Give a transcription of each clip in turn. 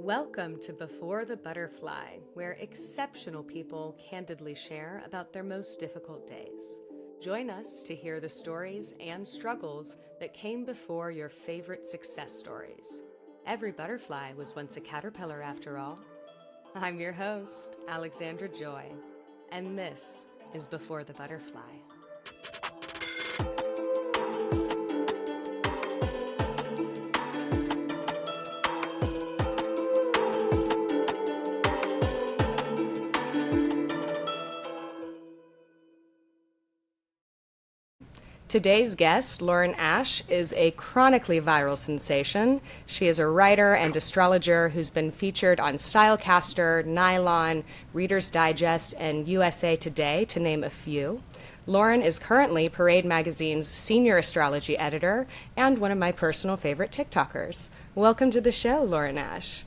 Welcome to Before the Butterfly, where exceptional people candidly share about their most difficult days. Join us to hear the stories and struggles that came before your favorite success stories. Every butterfly was once a caterpillar, after all. I'm your host, Alexandra Joy, and this is Before the Butterfly. Today's guest, Lauren Ash, is a chronically viral sensation. She is a writer and astrologer who's been featured on Stylecaster, Nylon, Reader's Digest, and USA Today, to name a few. Lauren is currently Parade Magazine's senior astrology editor and one of my personal favorite TikTokers. Welcome to the show, Lauren Ash.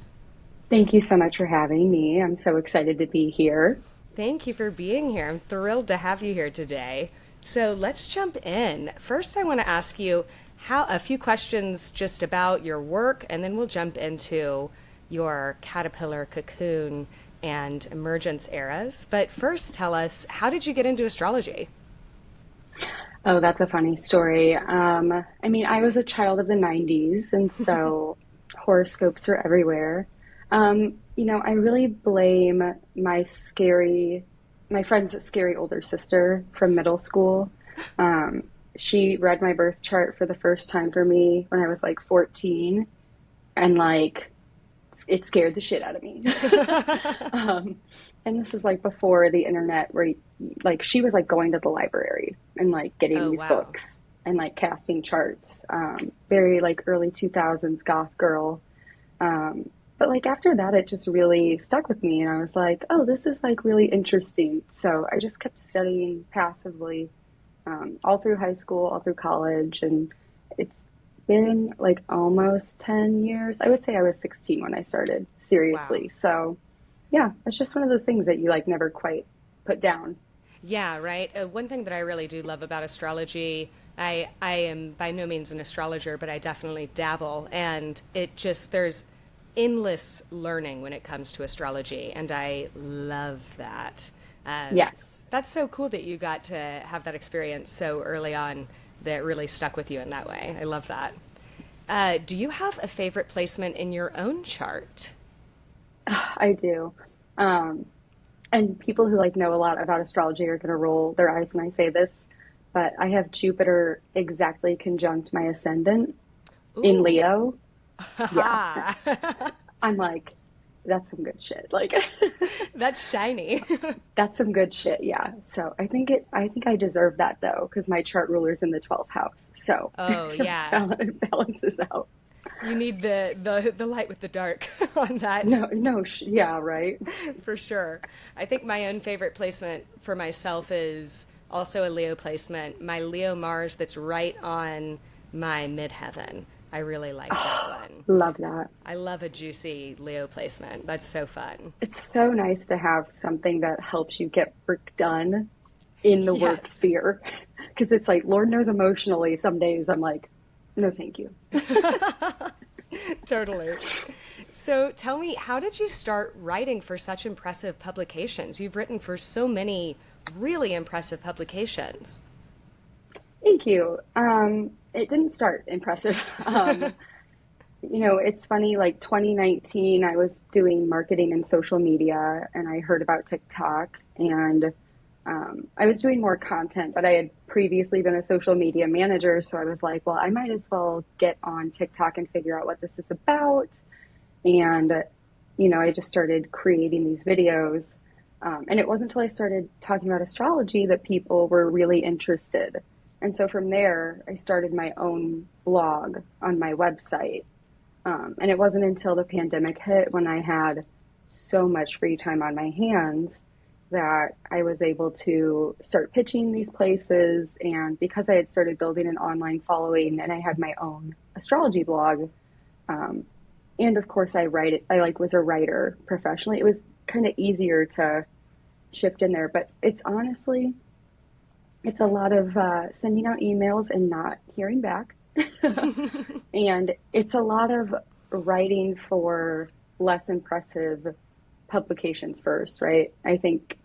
Thank you so much for having me. I'm so excited to be here. Thank you for being here. I'm thrilled to have you here today. So let's jump in. First, I want to ask you a few questions just about your work, and then we'll jump into your caterpillar, cocoon, and emergence eras. But first, tell us, how did you get into astrology? Oh, that's a funny story. I was a child of the 90s, and so horoscopes were everywhere. I really blame my friend's scary older sister from middle school. She read my birth chart for the first time for me when I was like 14, and it scared the shit out of me. And this is like before the internet, where she was like going to the library and like getting these books and like casting charts. Very like early 2000s goth girl. But like after that, it just really stuck with me, and I was like, oh, this is like really interesting. So I just kept studying passively all through high school, all through college, and it's been like almost 10 years. I would say I was 16 when I started seriously. Wow. So yeah, it's just one of those things that you like never quite put down. Yeah, right. One thing that I really do love about astrology, I am by no means an astrologer, but I definitely dabble, and there's endless learning when it comes to astrology, and I love that. Yes. That's so cool that you got to have that experience so early on that really stuck with you in that way. I love that. Do you have a favorite placement in your own chart? I do. And people who like know a lot about astrology are going to roll their eyes when I say this, but I have Jupiter exactly conjunct my ascendant in Ooh. Leo. Yeah. I'm like, that's some good shit. Like That's shiny. that's some good shit. Yeah. So I think I deserve that though, because my chart ruler's in the 12th house. So Oh, yeah. it balances out. You need the light with the dark on that. No, no, yeah, right. For sure. I think my own favorite placement for myself is also a Leo placement. My Leo Mars that's right on my midheaven. I really like that one. Love that. I love a juicy Leo placement. That's so fun. It's so nice to have something that helps you get work done in the work Yes, sphere. Because it's like, Lord knows emotionally, some days I'm like, no, thank you. totally. So tell me, how did you start writing for such impressive publications? You've written for so many really impressive publications. Thank you. It didn't start impressive. It's funny, like 2019, I was doing marketing and social media, and I heard about TikTok, and I was doing more content, but I had previously been a social media manager. So I was like, well, I might as well get on TikTok and figure out what this is about. And, I just started creating these videos. And it wasn't until I started talking about astrology that people were really interested. And so from there, I started my own blog on my website. And it wasn't until the pandemic hit, when I had so much free time on my hands, that I was able to start pitching these places. And because I had started building an online following and I had my own astrology blog, and of course I was a writer professionally, it was kind of easier to shift in there. But it's a lot of sending out emails and not hearing back. And it's a lot of writing for less impressive publications first, right? I think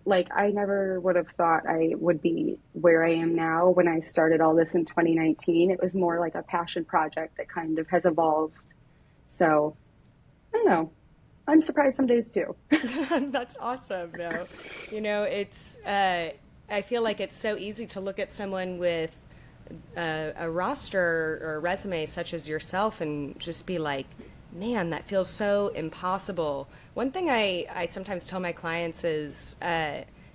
like I never would have thought I would be where I am now when I started all this in 2019. It was more like a passion project that kind of has evolved. So I don't know. I'm surprised some days too. That's awesome, though. It's I feel like it's so easy to look at someone with a roster or a resume such as yourself and just be like, man, that feels so impossible. One thing I sometimes tell my clients is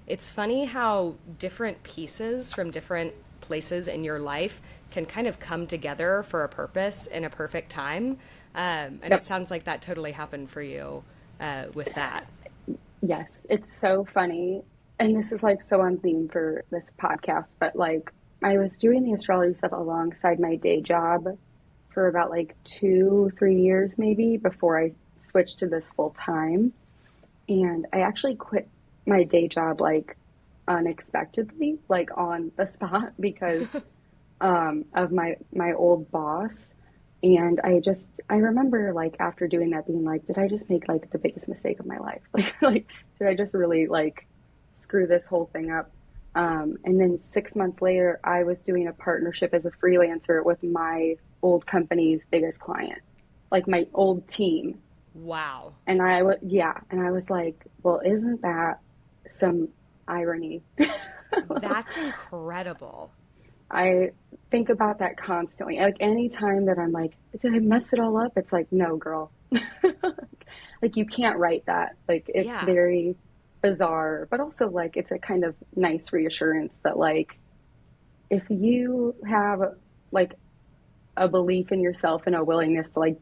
it's funny how different pieces from different places in your life can kind of come together for a purpose in a perfect time. And it Yep. sounds like that totally happened for you with that. Yes, it's so funny. And this is like so on theme for this podcast, but like I was doing the astrology stuff alongside my day job for about like 2, 3 years maybe before I switched to this full time. And I actually quit my day job like unexpectedly, like on the spot because of my old boss. And I remember like after doing that being like, did I just make like the biggest mistake of my life? Like did I just really like screw this whole thing up? And then 6 months later, I was doing a partnership as a freelancer with my old company's biggest client, like my old team. Wow. And and I was like, well, isn't that some irony? That's incredible. I think about that constantly. Like any time that I'm like, did I mess it all up? It's like, no, girl. Like you can't write that. Like it's Yeah. very bizarre, but also like it's a kind of nice reassurance that like if you have like a belief in yourself and a willingness to like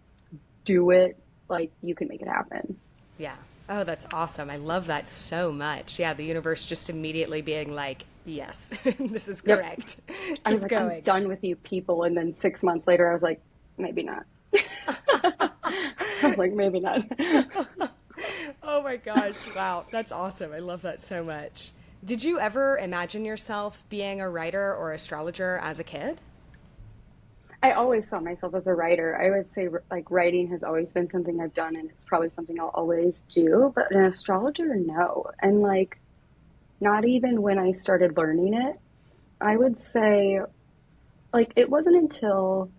do it, like you can make it happen. Yeah. Oh, that's awesome. I love that so much. Yeah, the universe just immediately being like, yes, this is Yep. correct. I was Keep like, I'm going. done with you people. And then 6 months later, I was like, maybe not. I was like, maybe not. Oh my gosh. Wow. That's awesome. I love that so much. Did you ever imagine yourself being a writer or astrologer as a kid? I always saw myself as a writer. I would say like writing has always been something I've done and it's probably something I'll always do, but an astrologer, no. And like not even when I started learning it, I would say like it wasn't until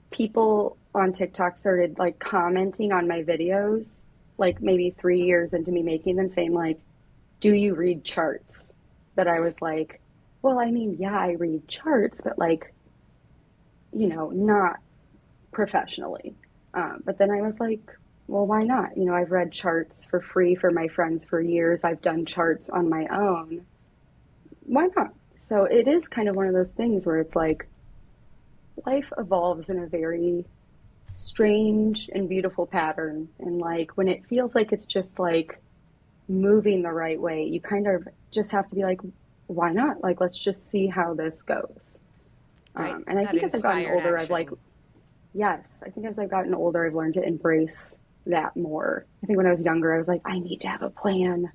people on TikTok started like commenting on my videos, like maybe 3 years into me making them saying like, do you read charts? That I was like, well, I mean, yeah, I read charts, but like, not professionally. But then I was like, well, why not? I've read charts for free for my friends for years. I've done charts on my own. Why not? So it is kind of one of those things where it's like life evolves in a very strange and beautiful pattern. And like when it feels like it's just like moving the right way, you kind of just have to be like, why not? Like, let's just see how this goes. Right? And I That think as I've gotten inspired older, I've like, action. yes, I think as I've gotten older, I've learned to embrace that more. I think when I was younger, I was like, I need to have a plan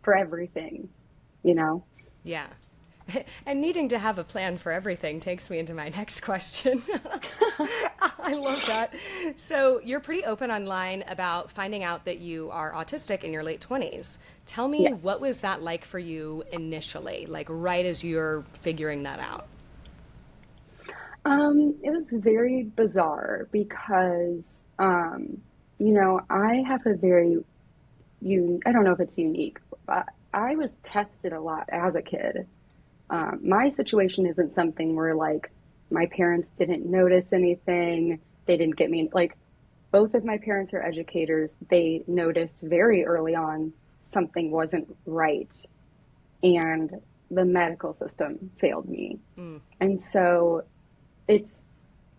for everything, you know? Yeah. And needing to have a plan for everything takes me into my next question. I love that. So, you're pretty open online about finding out that you are autistic in your late 20s. Tell me, what Yes. was that like for you initially, like right as you're figuring that out? It was very bizarre because, I have a very I don't know if it's unique, but I was tested a lot as a kid. My situation isn't something where like my parents didn't notice anything. They didn't get me like both of my parents are educators. They noticed very early on something wasn't right and the medical system failed me. Mm, And so it's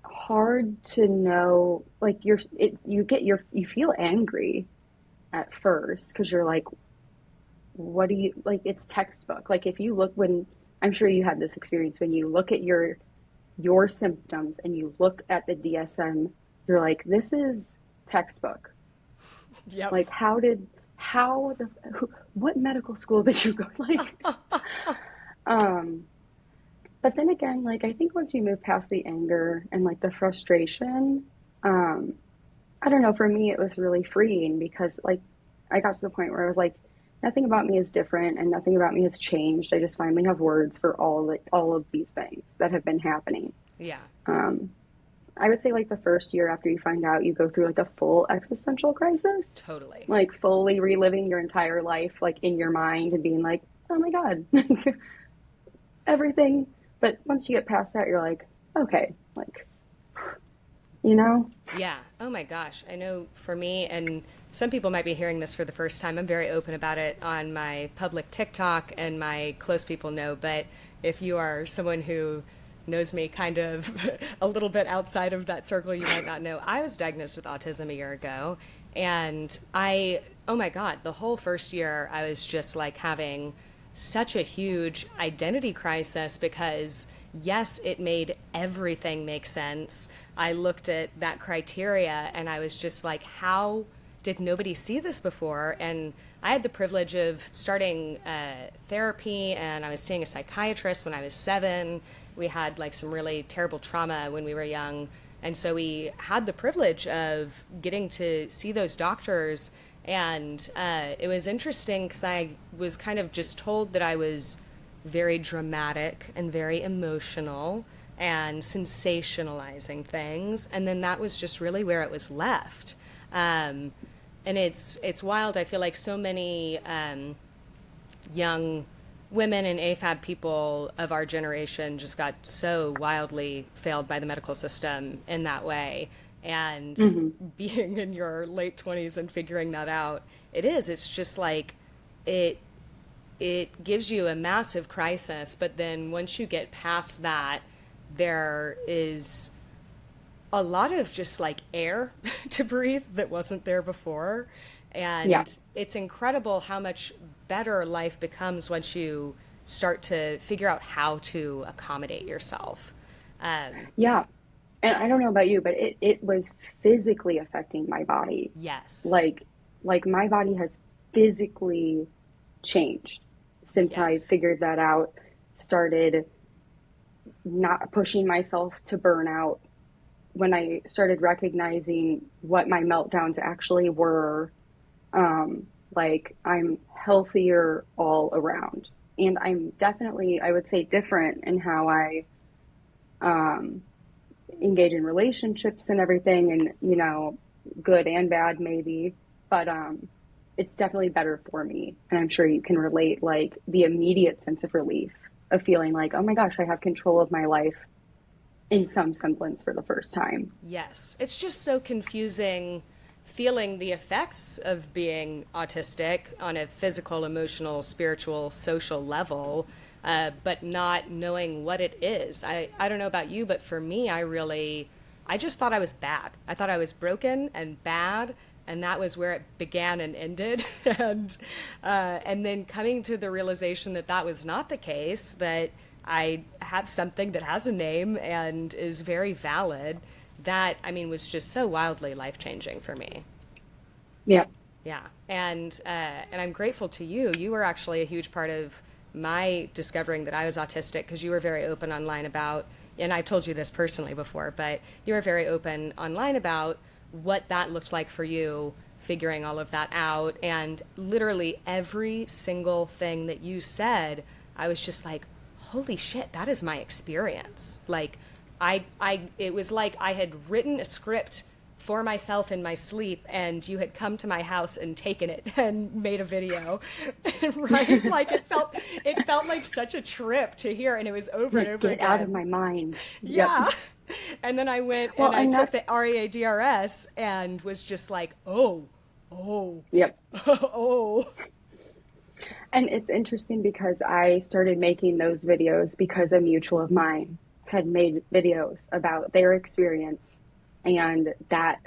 hard to know like you feel angry at first because you're like what do you like it's textbook like if you look when I'm sure you had this experience when you look at your symptoms and you look at the DSM you're like this is textbook yep. like how the what medical school did you go like um but then again like I think once you move past the anger and like the frustration um I don't know, for me it was really freeing because like I got to the point where I was like, nothing about me is different and nothing about me has changed. I just finally have words for all of these things that have been happening. Yeah, Um, I would say like the first year after you find out, you go through like a full existential crisis, totally. like fully reliving your entire life, like in your mind and being like, oh my God, everything. But once you get past that, you're like, okay, like, you know? Yeah. Oh my gosh. I know for me, and some people might be hearing this for the first time, I'm very open about it on my public TikTok, and my close people know. But if you are someone who knows me kind of a little bit outside of that circle, you might not know. I was diagnosed with autism a year ago. And oh my God, the whole first year, I was just like having such a huge identity crisis because, yes, it made everything make sense. I looked at that criteria and I was just like, how did nobody see this before? And I had the privilege of starting therapy, and I was seeing a psychiatrist when I was 7. We had like some really terrible trauma when we were young. And so we had the privilege of getting to see those doctors. And it was interesting because I was kind of just told that I was very dramatic and very emotional and sensationalizing things. And then that was just really where it was left. Um, and it's wild. I feel like so many young women and AFAB people of our generation just got so wildly failed by the medical system in that way. And Hmm. being in your late 20s and figuring that out, it's just like it it gives you a massive crisis, but then once you get past that, there is a lot of just like air to breathe that wasn't there before. Yeah. And it's incredible how much better life becomes once you start to figure out how to accommodate yourself. Um, Yeah. And I don't know about you, but it was physically affecting my body. yes, Like, like my body has physically changed since I yes, figured that out, started not pushing myself to burn out, when I started recognizing what my meltdowns actually were. Like I'm healthier all around. And I'm definitely, I would say, different in how I um, engage in relationships and everything, and, good and bad, maybe. But it's definitely better for me. And I'm sure you can relate, like the immediate sense of relief of feeling like, oh my gosh, I have control of my life in some semblance for the first time. yes. It's just so confusing feeling the effects of being autistic on a physical, emotional, spiritual, social level, but not knowing what it is. I don't know about you, but for me, I just thought I was bad. I thought I was broken and bad, and that was where it began and ended. And then coming to the realization that that was not the case, that I have something that has a name and is very valid. That, I mean, was just so wildly life changing for me. Yeah. Yeah, and I'm grateful to you. You were actually a huge part of my discovering that I was autistic because you were very open online about, and I've told you this personally before, but you were very open online about what that looked like for you, figuring all of that out, and literally every single thing that you said, I was just like, holy shit, that is my experience. Like, it was like I had written a script for myself in my sleep, and you had come to my house and taken it and made a video. Right, like it felt like such a trip to hear, and it was over and Like, over get out of again. my mind. Yep. Yeah. And then I went Well, and I and took that, the READRS and was just like, oh, yep. oh. And it's interesting because I started making those videos because a mutual of mine had made videos about their experience, and that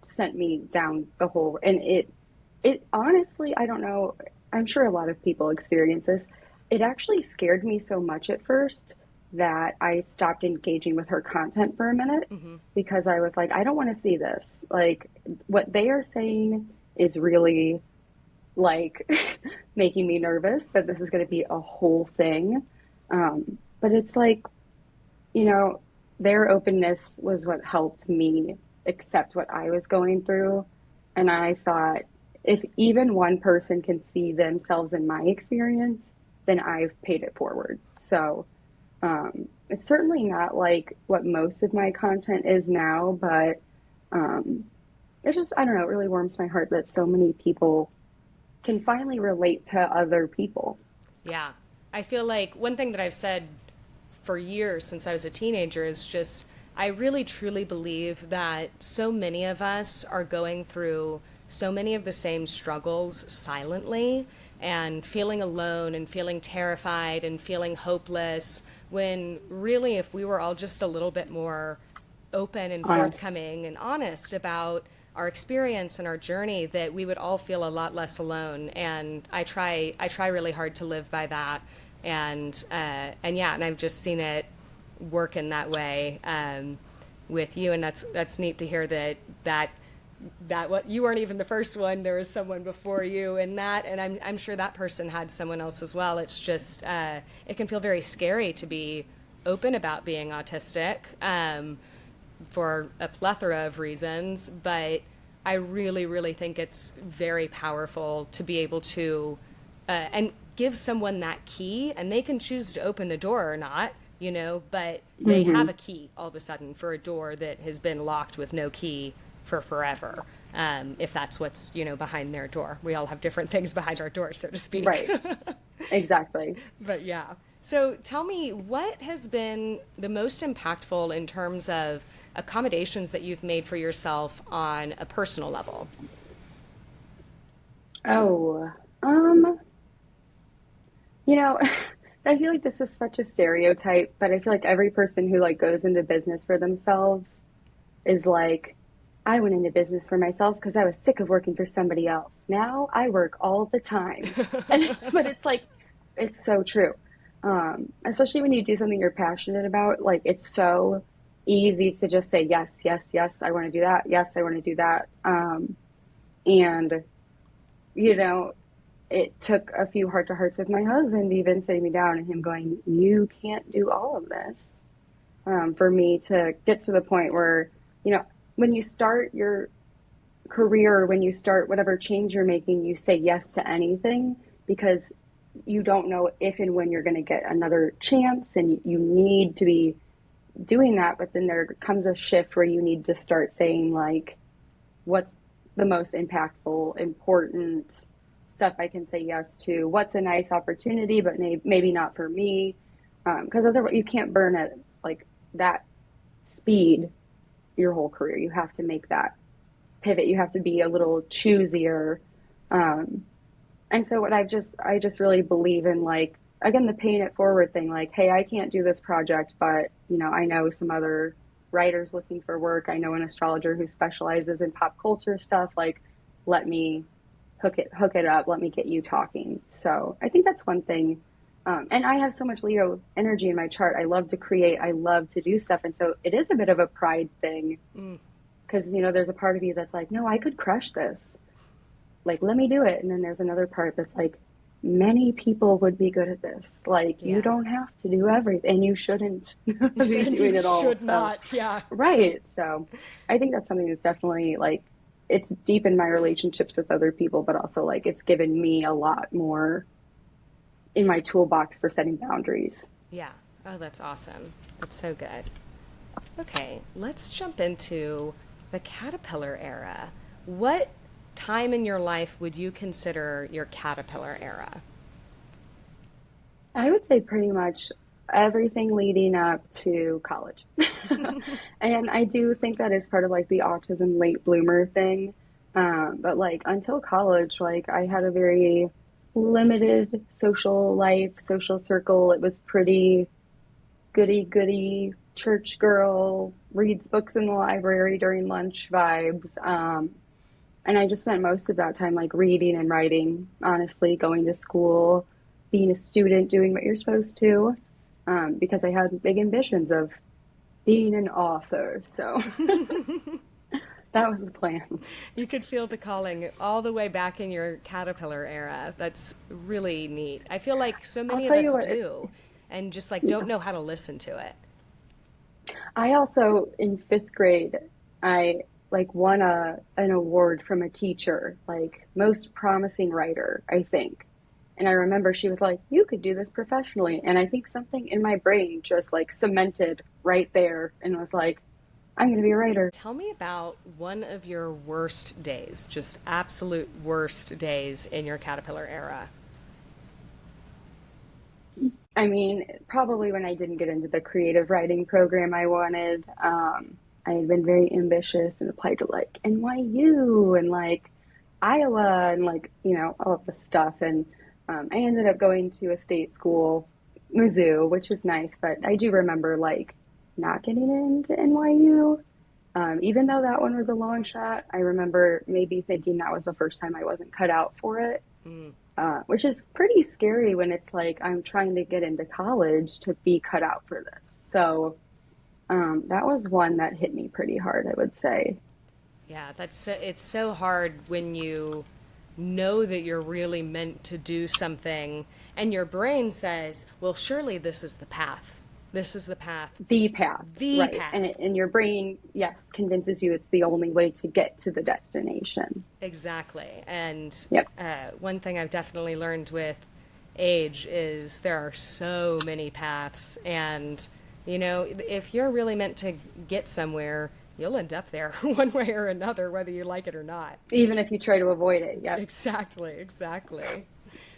sent me down the whole, and it honestly, I don't know, I'm sure a lot of people experience this. It actually scared me so much at first that I stopped engaging with her content for a minute Mm-hmm. because I was like, I don't want to see this. Like, what they are saying is really like making me nervous that this is going to be a whole thing. But it's like, you know, their openness was what helped me accept what I was going through. And I thought, if even one person can see themselves in my experience, then I've paid it forward. So it's certainly not like what most of my content is now, but um, it's just, I don't know, it really warms my heart that so many people can finally relate to other people. Yeah. I feel like one thing that I've said for years since I was a teenager is just I really truly believe that so many of us are going through so many of the same struggles silently and feeling alone and feeling terrified and feeling hopeless when really if we were all just a little bit more open and Honest. forthcoming and honest about our experience and our journey that we would all feel a lot less alone. And I try really hard to live by that. And yeah, and I've just seen it work in that way with you. And that's neat to hear that what you weren't even the first one. There was someone before you in that, and I'm sure that person had someone else as well. It's just it can feel very scary to be open about being autistic. For a plethora of reasons, but I really, really think it's very powerful to be able to and give someone that key, and they can choose to open the door or not, but they have Hmm. a key all of a sudden for a door that has been locked with no key for forever. If that's what's, behind their door. We all have different things behind our door, so to speak. Right. Exactly. But yeah. So tell me, what has been the most impactful in terms of accommodations that you've made for yourself on a personal level? Oh, um, you know, I feel like this is such a stereotype, but I feel like every person who like goes into business for themselves is like, I went into business for myself because I was sick of working for somebody else. Now I work all the time. And, but it's like, it's so true. Especially when you do something you're passionate about, like it's so easy to just say, yes, yes, yes, I want to do that. Yes, I want to do that. And, you know, it took a few heart to hearts with my husband, even sitting me down and him going, you can't do all of this, for me to get to the point where, you know, when you start your career, when you start whatever change you're making, you say yes to anything because you don't know if and when you're going to get another chance, and you need to be doing that. But then there comes a shift where you need to start saying, like, what's the most impactful, important stuff I can say yes to? What's a nice opportunity, but maybe not for me? Because otherwise, you can't burn at like that speed your whole career. You have to make that pivot. You have to be a little choosier. Um, and so what I just really believe in, like, again, the paying it forward thing, like, hey, I can't do this project, but I know some other writers looking for work. I know an astrologer who specializes in pop culture stuff. Like, let me hook it up. Let me get you talking. So I think that's one thing. And I have so much Leo energy in my chart. I love to create. I love to do stuff. And so it is a bit of a pride thing because, there's a part of you that's like, no, I could crush this. Like, let me do it. And then there's another part that's like, many people would be good at this. Like, you Yeah. don't have to do everything, and you shouldn't be And doing you it all. should So, not. Yeah. right. So, I think that's something that's definitely like, it's deep in my relationships with other people, but also like it's given me a lot more in my toolbox for setting boundaries. Yeah. Oh, that's awesome. That's so good. Okay, let's jump into the caterpillar era. What time in your life would you consider your caterpillar era? I would say pretty much everything leading up to college. And I do think that is part of like the autism late bloomer thing. But like until college, like I had a very limited social life, social circle. It was pretty goody goody church girl, reads books in the library during lunch vibes. And I just spent most of that time like reading and writing, honestly, going to school, being a student, doing what you're supposed to, because I had big ambitions of being an author. So that was the plan. You could feel the calling all the way back in your caterpillar era. That's really neat. I feel like so I'll many of tell you us what, do and just like don't yeah. know how to listen to it. I also, in fifth grade, I like won a an award from a teacher, like most promising writer, I think. And I remember she was like, "You could do this professionally." And I think something in my brain just like cemented right there and was like, "I'm going to be a writer." Tell me about one of your worst days, just absolute worst days in your caterpillar era. I mean, probably when I didn't get into the creative writing program I wanted. I had been very ambitious and applied to like NYU and like Iowa and like, all of the stuff. And I ended up going to a state school, Mizzou, which is nice, but I do remember like not getting into NYU. Even though that one was a long shot, I remember maybe thinking that was the first time I wasn't cut out for it, which is pretty scary when it's like I'm trying to get into college to be cut out for this. So that was one that hit me pretty hard, I would say. Yeah, it's so hard when you know that you're really meant to do something and your brain says, "Well, surely this is the path. This is the path. The path, The right? path." And your brain, yes, convinces you it's the only way to get to the destination. Exactly. And Yep. one thing I've definitely learned with age is there are so many paths. And, if you're really meant to get somewhere, you'll end up there one way or another, whether you like it or not. Even if you try to avoid it, yep. Exactly, exactly.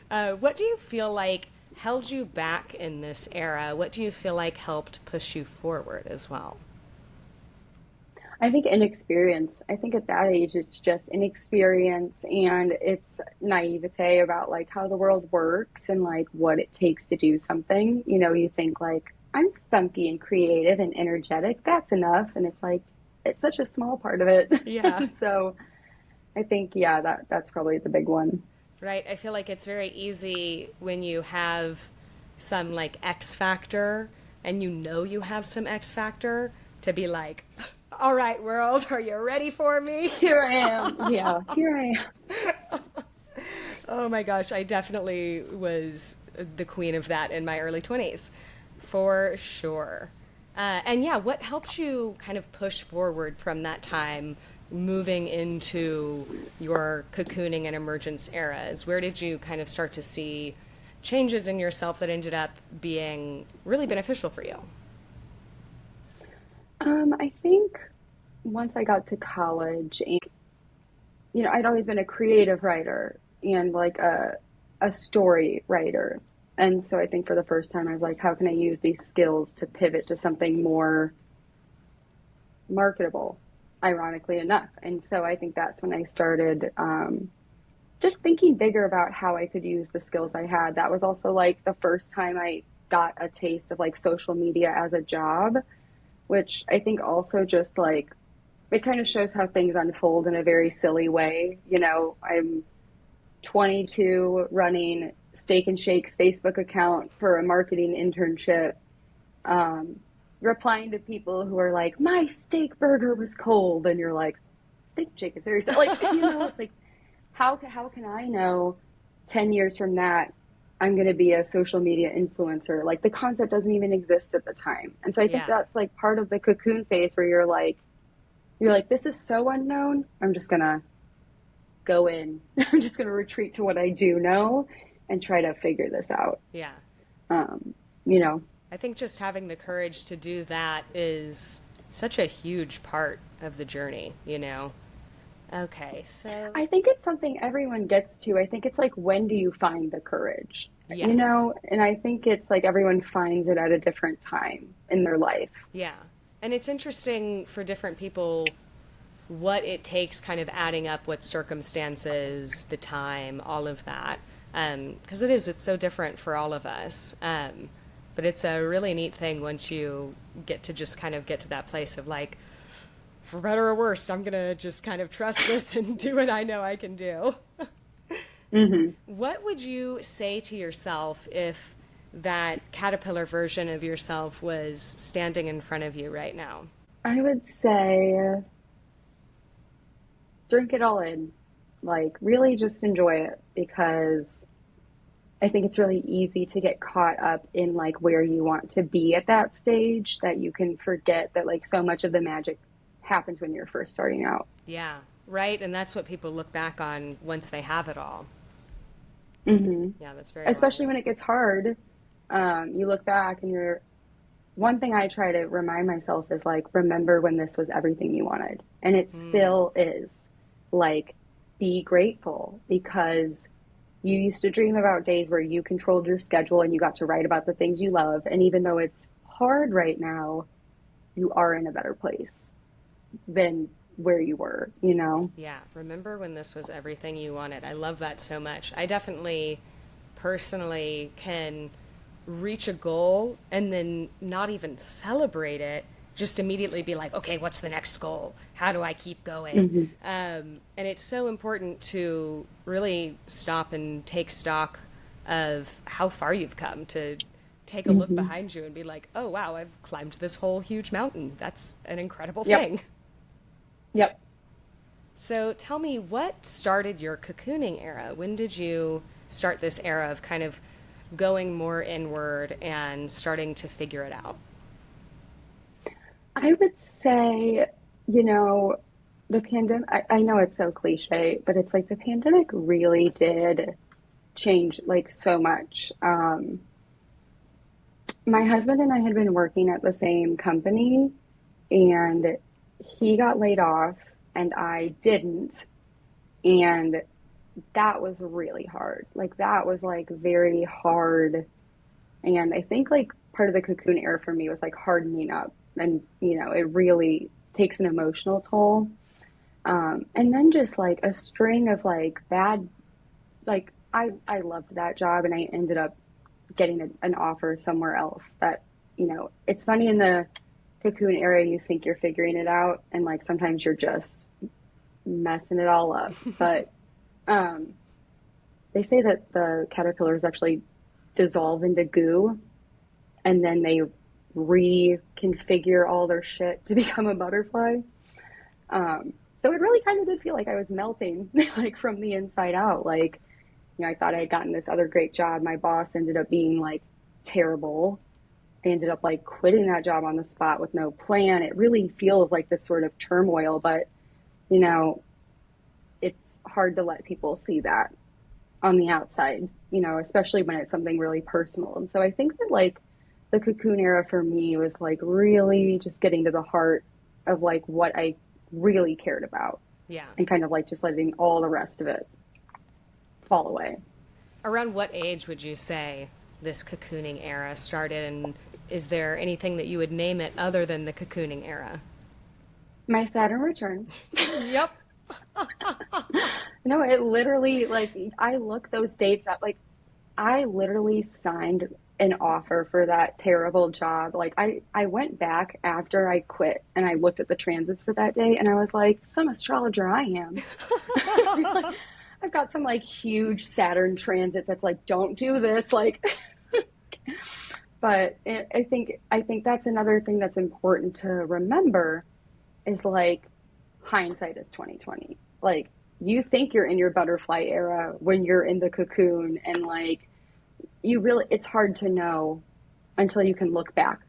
What do you feel like held you back in this era? What do you feel like helped push you forward as well? I think inexperience. I think at that age, it's just inexperience and it's naivete about like how the world works and like what it takes to do something. You think like, I'm spunky and creative and energetic. That's enough. And it's like, it's such a small part of it. Yeah. So I think, yeah, that's probably the big one. Right. I feel like it's very easy when you have some like X factor and you have some X factor to be like, all right, world, are you ready for me? Here I am. Yeah, here I am. Oh my gosh, I definitely was the queen of that in my early 20s, for sure. And yeah, what helped you kind of push forward from that time, moving into your cocooning and emergence eras? Where did you kind of start to see changes in yourself that ended up being really beneficial for you? I think once I got to college, and I'd always been a creative writer and like a story writer. And so I think for the first time I was like, how can I use these skills to pivot to something more marketable, ironically enough. And so I think that's when I started just thinking bigger about how I could use the skills I had. That was also like the first time I got a taste of like social media as a job, which I think also just like it kind of shows how things unfold in a very silly way. I'm 22 running Steak and Shake's Facebook account for a marketing internship, um, replying to people who are like, my steak burger was cold. And you're like, Steak and Shake is very silly. Like, it's like, how can I know 10 years from that I'm going to be a social media influencer? Like the concept doesn't even exist at the time. And so I think Yeah. that's like part of the cocoon phase where you're like, this is so unknown. I'm just going to go in. I'm just going to retreat to what I do know and try to figure this out. Yeah. Um, you know, I think just having the courage to do that is such a huge part of the journey. Okay, so I think it's something everyone gets to. I think it's like, when do you find the courage? yes. And I think it's like everyone finds it at a different time in their life. Yeah. And it's interesting for different people what it takes kind of adding up what circumstances, the time, all of that. Because it's so different for all of us. But it's a really neat thing once you get to just kind of get to that place of like, for better or worse, I'm going to just kind of trust this and do what I know I can do. Hmm. What would you say to yourself if that caterpillar version of yourself was standing in front of you right now? I would say drink it all in. Like, really just enjoy it because I think it's really easy to get caught up in like where you want to be at that stage that you can forget that like so much of the magic happens when you're first starting out. Yeah, right. And that's what people look back on once they have it all. Hmm. Yeah, that's very Especially when wise. it gets hard, you look back and you're, one thing I try to remind myself is like, remember when this was everything you wanted. And it Mm, still is. Like, be grateful because you used to dream about days where you controlled your schedule and you got to write about the things you love. And even though it's hard right now, you are in a better place than where you were, you know? yeah, remember when this was everything you wanted. I love that so much. I definitely personally can reach a goal and then not even celebrate it, just immediately be like, okay, what's the next goal? How do I keep going? Hmm. And it's so important to really stop and take stock of how far you've come, to take a look Hmm. behind you and be like, oh, wow, I've climbed this whole huge mountain. That's an incredible Yep. thing. Yep. So tell me, what started your cocooning era? When did you start this era of kind of going more inward and starting to figure it out? I would say, you know, the pandemic, I know it's so cliche, but it's like the pandemic really did change like so much. My husband and I had been working at the same company and he got laid off and I didn't. And that was really hard. Like that was like very hard. And I think like part of the cocoon era for me was like hardening up and it really takes an emotional toll. And then just like a string of like bad, like I loved that job and I ended up getting an offer somewhere else that, it's funny in the cocoon era, you think you're figuring it out and like sometimes you're just messing it all up. But um, they say that the caterpillars actually dissolve into goo and then they reconfigure all their shit to become a butterfly. So it really kind of did feel like I was melting, like from the inside out. Like, I thought I had gotten this other great job. My boss ended up being like terrible. I ended up like quitting that job on the spot with no plan. It really feels like this sort of turmoil, but you know, it's hard to let people see that on the outside, especially when it's something really personal. And so I think that like the cocoon era for me was like really just getting to the heart of like what I really cared about Yeah. and kind of like just letting all the rest of it fall away. Around what age would you say this cocooning era started? And is there anything that you would name it other than the cocooning era? My Saturn return. Yep. No, it literally like I look those dates up. Like I literally signed an offer for that terrible job. Like I went back after I quit and I looked at the transits for that day and I was like, some astrologer I am. Like, I've got some like huge Saturn transit that's like, don't do this. Like, but I think that's another thing that's important to remember is like hindsight is 2020. Like you think you're in your butterfly era when you're in the cocoon and like you really it's hard to know until you can look back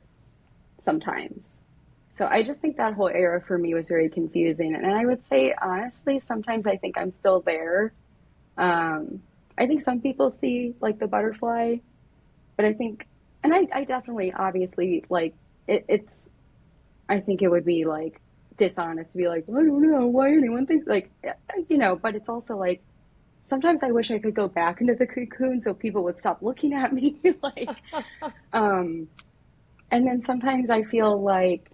sometimes. So I just think that whole era for me was very confusing. And I would say honestly, sometimes I think I'm still there. I think some people see like the butterfly, but I think and I definitely obviously like it's I think it would be like dishonest to be like, I don't know why anyone thinks like, but it's also like, sometimes I wish I could go back into the cocoon so people would stop looking at me. Like, um, and then sometimes I feel like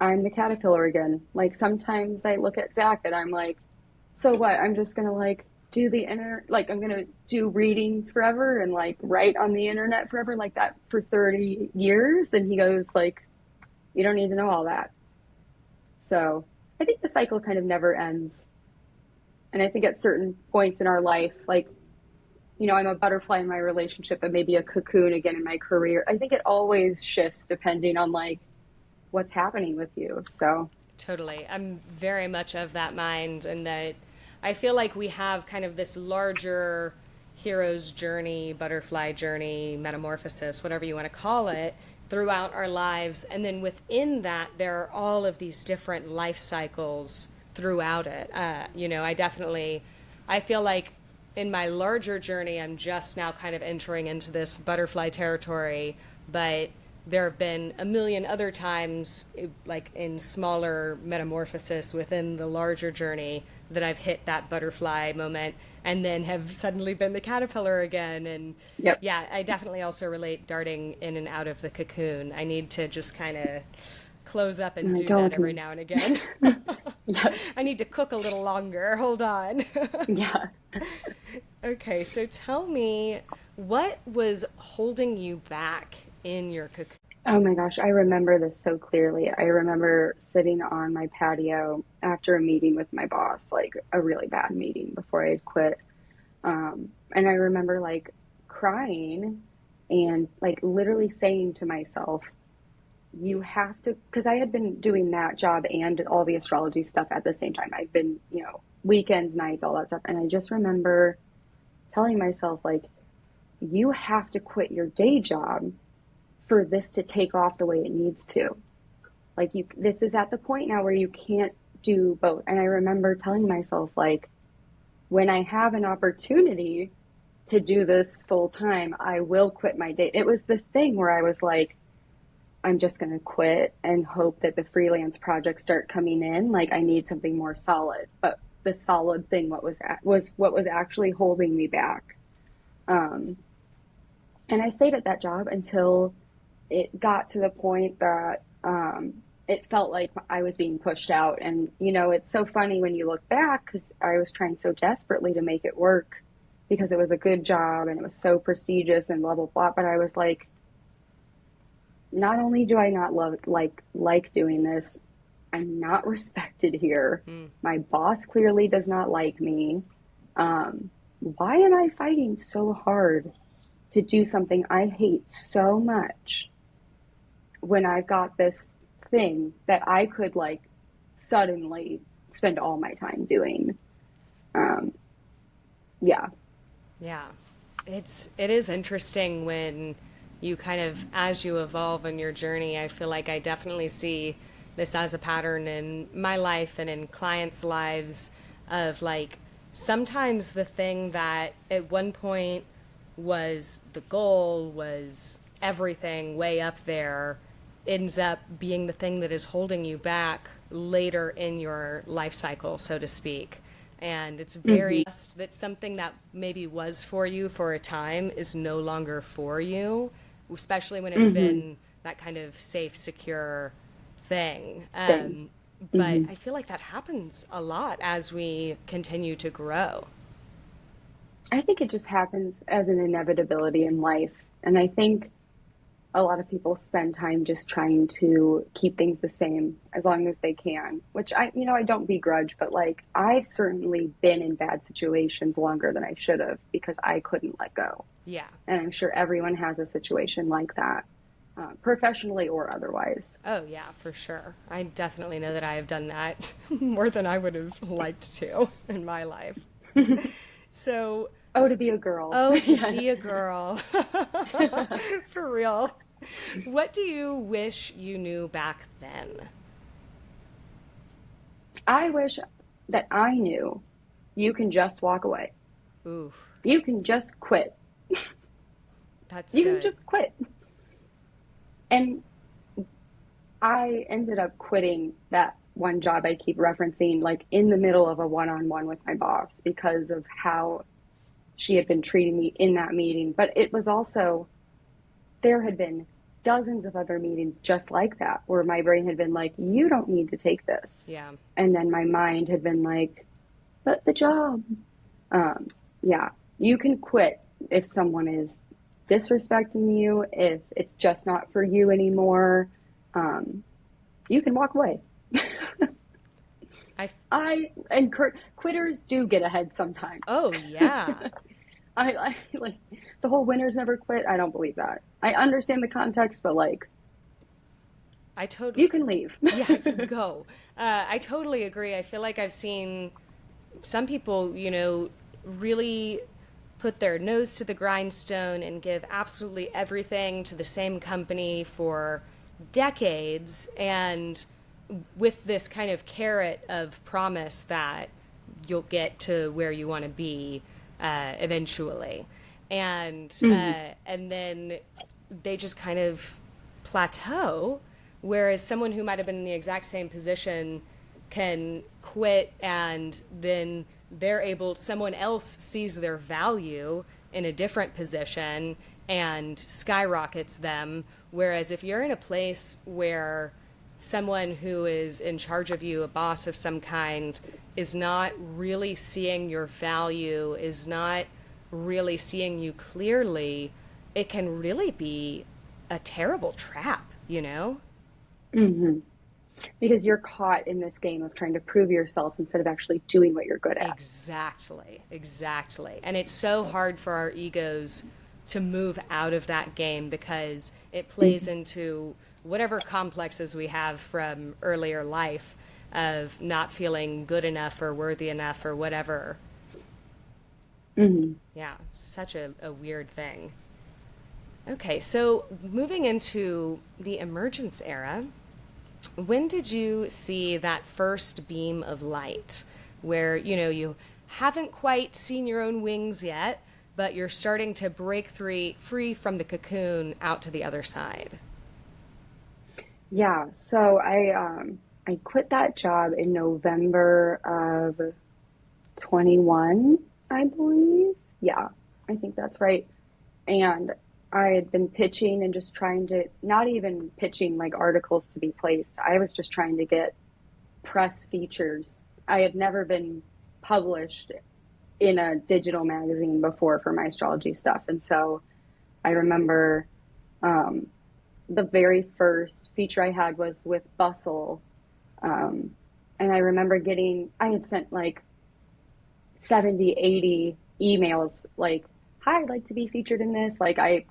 I'm the caterpillar again. Like sometimes I look at Zach and I'm like, so what? I'm just gonna like do the like I'm gonna do readings forever and like write on the internet forever like that for 30 years. And he goes like, you don't need to know all that. So I think the cycle kind of never ends. And I think at certain points in our life, like, I'm a butterfly in my relationship and maybe a cocoon again in my career. I think it always shifts depending on like what's happening with you. So, Totally. I'm very much of that mind, and that I feel like we have kind of this larger hero's journey, butterfly journey, metamorphosis, whatever you want to call it, throughout our lives. And then within that, there are all of these different life cycles throughout it. I feel like in my larger journey, I'm just now kind of entering into this butterfly territory, but there have been a million other times, like in smaller metamorphosis within the larger journey, that I've hit that butterfly moment and then have suddenly been the caterpillar again. And Yep. yeah, I definitely also relate darting in and out of the cocoon. I need to just kind of close up and I do that every totally. now and again. Yes. I need to cook a little longer. Hold on. Yeah. Okay, so tell me, what was holding you back in your cocoon? Oh my gosh, I remember this so clearly. I remember sitting on my patio after a meeting with my boss, like a really bad meeting before I had quit. And I remember like crying and like literally saying to myself, you have to, because I had been doing that job and all the astrology stuff at the same time. I've been, weekends, nights, all that stuff. And I just remember telling myself, like, you have to quit your day job for this to take off the way it needs to. Like, this is at the point now where you can't do both. And I remember telling myself, like, when I have an opportunity to do this full time, I will quit my day. It was this thing where I was like, I'm just going to quit and hope that the freelance projects start coming in. Like, I need something more solid. But the solid thing, was what was actually holding me back. Um, and I stayed at that job until it got to the point that it felt like I was being pushed out. And, it's so funny when you look back because I was trying so desperately to make it work because it was a good job and it was so prestigious and blah, blah, blah. But I was like, not only do I not like doing this, I'm not respected here. Mm. My boss clearly does not like me. Why am I fighting so hard to do something I hate so much when I've got this thing that I could like suddenly spend all my time doing? Um, yeah. Yeah. It is interesting when you kind of, as you evolve in your journey. I feel like I definitely see this as a pattern in my life and in clients' lives of like sometimes the thing that at one point was the goal, was everything way up there, ends up being the thing that is holding you back later in your life cycle, so to speak. And it's Hmm. very that something that maybe was for you for a time is no longer for you, especially when it's Hmm. been that kind of safe, secure thing. Thing. But Hmm. I feel like that happens a lot as we continue to grow. I think it just happens as an inevitability in life. And I think a lot of people spend time just trying to keep things the same as long as they can, which I don't begrudge, but like I've certainly been in bad situations longer than I should have because I couldn't let go. Yeah. And I'm sure everyone has a situation like that, professionally or otherwise. Oh, yeah, for sure. I definitely know that I have done that more than I would have liked to in my life. So, Oh, to be a girl. oh, to Yeah. be a girl. For real. What do you wish you knew back then? I wish that I knew you can just walk away. Ooh, You can just quit. that's You can good. just quit. And I ended up quitting that one job I keep referencing, like in the middle of a one on one with my boss because of how she had been treating me in that meeting. But it was also, there had been dozens of other meetings just like that where my brain had been like, you don't need to take this. Yeah. And then my mind had been like, but the job. Um, yeah, you can quit if someone is disrespecting you, if it's just not for you anymore. Um, you can walk away. I, I and quitters do get ahead sometimes. oh, yeah. I like the whole winners never quit. I don't believe that. I understand the context, but like I totally, you can leave. yeah, go. I totally agree. I feel like I've seen some people, really put their nose to the grindstone and give absolutely everything to the same company for decades, and with this kind of carrot of promise that you'll get to where you want to be eventually, Hmm. and then they just kind of plateau, whereas someone who might have been in the exact same position can quit, and then someone else sees their value in a different position and skyrockets them. Whereas if you're in a place where someone who is in charge of you, a boss of some kind, is not really seeing your value, is not really seeing you clearly, it can really be a terrible trap, you know? Hmm. Because you're caught in this game of trying to prove yourself instead of actually doing what you're good at. Exactly, exactly. And it's so hard for our egos to move out of that game because it plays Hmm. into whatever complexes we have from earlier life of not feeling good enough or worthy enough or whatever. Hmm. Yeah, such a weird thing. Okay, so moving into the emergence era, when did you see that first beam of light where, you haven't quite seen your own wings yet, but you're starting to break free from the cocoon out to the other side? Yeah, so I quit that job in November of 21, I believe. Yeah, I think that's right. And I had been pitching and just trying to, not even pitching like articles to be placed. I was just trying to get press features. I had never been published in a digital magazine before for my astrology stuff. And so I remember um, the very first feature I had was with Bustle. Um, and I remember I had sent like 70, 80 emails like, hi, I'd like to be featured in this. Like, I'm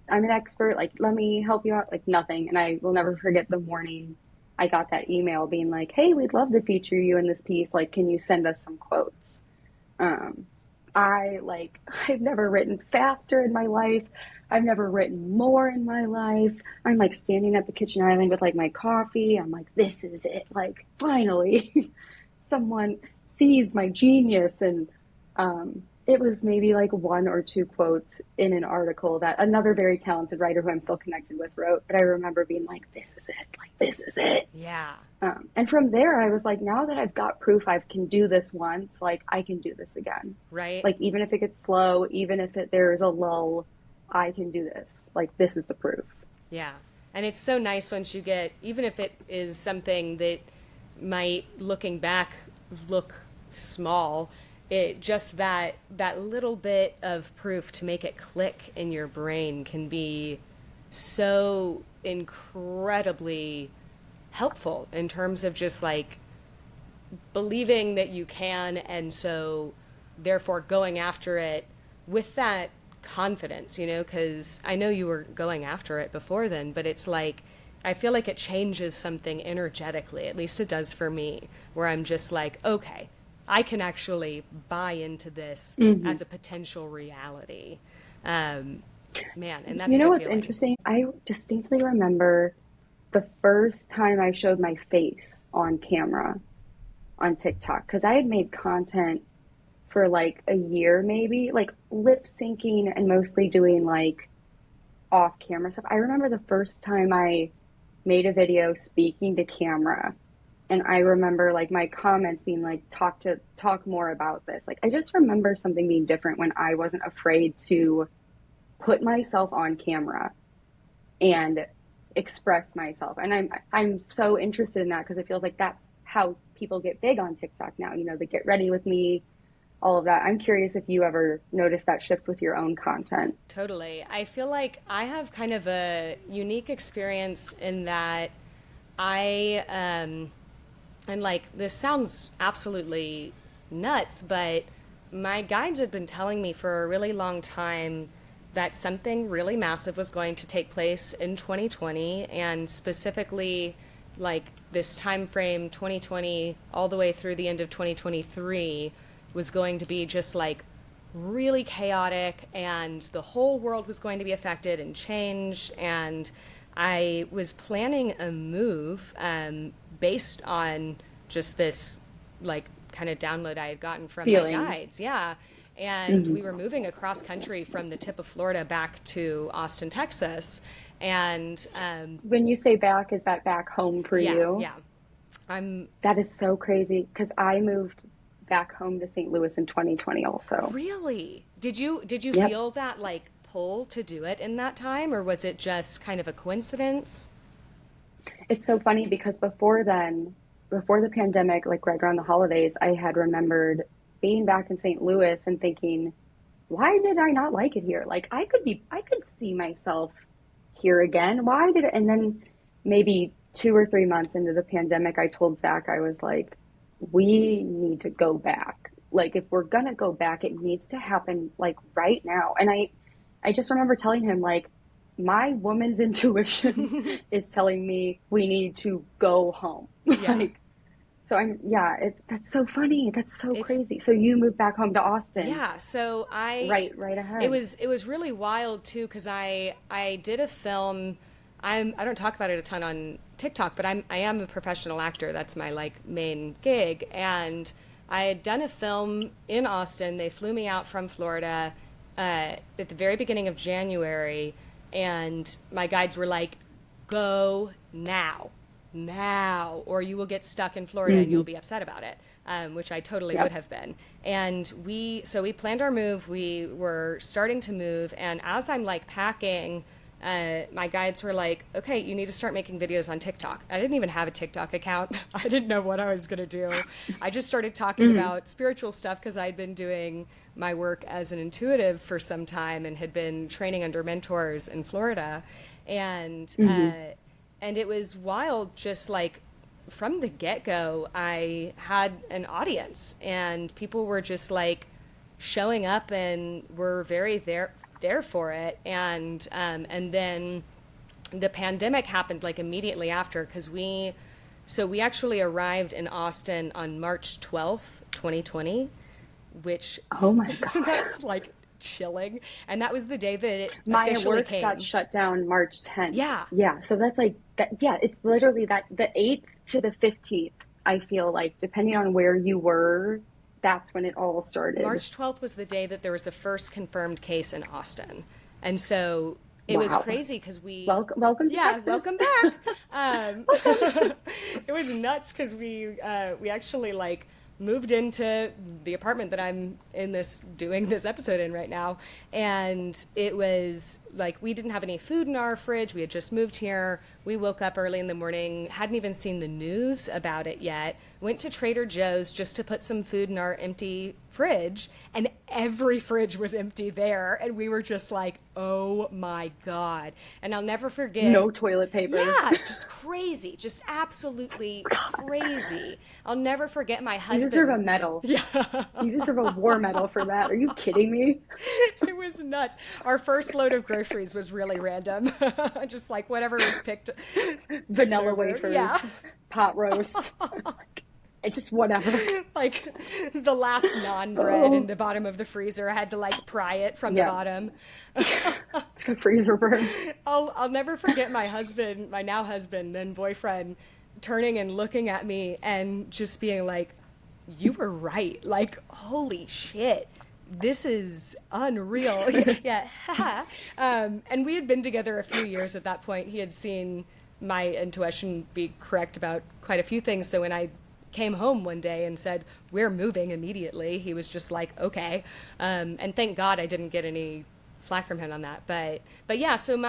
an expert. Like, let me help you out. Like, nothing. And I will never forget the morning I got that email being like, hey, we'd love to feature you in this piece. Like, can you send us some quotes? Um, I've never written faster in my life. I've never written more in my life. I'm like standing at the kitchen island with like my coffee. I'm like, this is it. Like, finally, someone sees my genius. And it was maybe like one or two quotes in an article that another very talented writer who I'm still connected with wrote. But I remember being like, this is it. Like, this is it. Yeah, And from there, I was like, now that I've got proof I can do this once, like I can do this again. right? Like even if it gets slow, even if there's a lull, I can do this. Like this is the proof. Yeah. And it's so nice once you get, even if it is something that might, looking back, look small, it just that little bit of proof to make it click in your brain can be so incredibly helpful in terms of just like believing that you can, and so therefore going after it with that confidence, because I know you were going after it before then, but it's like I feel like it changes something energetically, at least it does for me, where I'm just like, okay, I can actually buy into this Hmm. as a potential reality. um, Man, and that's You a know good what's feeling. interesting? I distinctly remember the first time I showed my face on camera on TikTok because I had made content for like a year, maybe like lip syncing and mostly doing like off camera stuff. I remember the first time I made a video speaking to camera, and I remember like my comments being like talk more about this. Like I just remember something being different when I wasn't afraid to put myself on camera and express myself. And I'm so interested in that because it feels like that's how people get big on TikTok now. You know, they get ready with me, all of that. I'm curious if you ever noticed that shift with your own content. Totally. I feel like I have kind of a unique experience in that and like this sounds absolutely nuts, but my guides had been telling me for a really long time that something really massive was going to take place in 2020, and specifically like this time frame 2020 all the way through the end of 2023 was going to be just like really chaotic, and the whole world was going to be affected and changed. And I was planning a move based on just this, like, kind of download I had gotten from my Feeling. guides. Yeah. And we Hmm. were moving across country from the tip of Florida back to Austin, Texas. And When you say back, is that back home for yeah, you? yeah. I'm That is so crazy because I moved back home to St. Louis in 2020 also. Really? Did you Yep. feel that, like, pull to do it in that time, or was it just kind of a coincidence? It's so funny because before then, before the pandemic, like right around the holidays, I had remembered being back in St. Louis and thinking, why did I not like it here? Like I could see myself here again. Why did it? And then maybe 2 or 3 months into the pandemic, I told Zach, I was like, we need to go back. Like if we're gonna go back, it needs to happen like right now. And I just remember telling him like, my woman's intuition is telling me we need to go home. Yeah. Like, so yeah, that's so funny. That's so It's crazy. So you moved back home to Austin, Yeah, so right it ahead. was really wild too, because I did a film. I don't talk about it a ton on TikTok, but I am a professional actor. That's my, like, main gig, and I had done a film in Austin. They flew me out from Florida at the very beginning of January, and my guides were like, "Go now, now, or you will get stuck in Florida and Hmm. you'll be upset about it," which I totally would Yep. have been. And we planned our move. We were starting to move, and as I'm, like, packing, my guides were like, "Okay, you need to start making videos on TikTok." I didn't even have a TikTok account. I didn't know what I was going to do. I just started talking Hmm. about spiritual stuff because I'd been doing my work as an intuitive for some time and had been training under mentors in Florida. And Hmm. it was wild, just like from the get-go. I had an audience, and people were just, like, showing up and were very there for it. And then the pandemic happened, like, immediately after, because we actually arrived in Austin on March 12th, 2020, which Oh my isn't that, God. like, chilling? And that was the day that it My officially work got came. shut down March 10th. Yeah. Yeah, so that's like that. Yeah, it's literally that the 8th to the 15th. I feel like depending on where you were, that's when it all started. March 12th was the day that there was the first confirmed case in Austin. And so it was Wow. crazy because Welcome to yeah, Texas. welcome back. Welcome. It was nuts because we actually, like, moved into the apartment that I'm in this doing this episode in right now, and it was like we didn't have any food in our fridge. We had just moved here. We woke up early in the morning, hadn't even seen the news about it yet. Went to Trader Joe's just to put some food in our empty fridge, and every fridge was empty there, and we were just like, "Oh my God." And I'll never forget. No toilet paper. Yeah, just crazy, just absolutely crazy. I'll never forget my You deserve a husband. medal. Yeah, You deserve a war medal for that. Are you kidding me? it was nuts. Our first load of groceries was really random, just like whatever was picked Vanilla over. Yeah, wafers, pot roast. It's just whatever. like the last naan bread in Oh, the bottom of the freezer. I had to, like, pry it from the yeah. bottom. It's a freezer burn. I'll never forget my husband, my now husband, then boyfriend, turning and looking at me and just being like, "You were right. Like, holy shit. This is unreal." Yeah. And we had been together a few years at that point. He had seen my intuition be correct about quite a few things. So when I came home one day and said, "We're moving immediately," he was just like, "Okay." And thank God I didn't get any flack from him on that. But yeah, so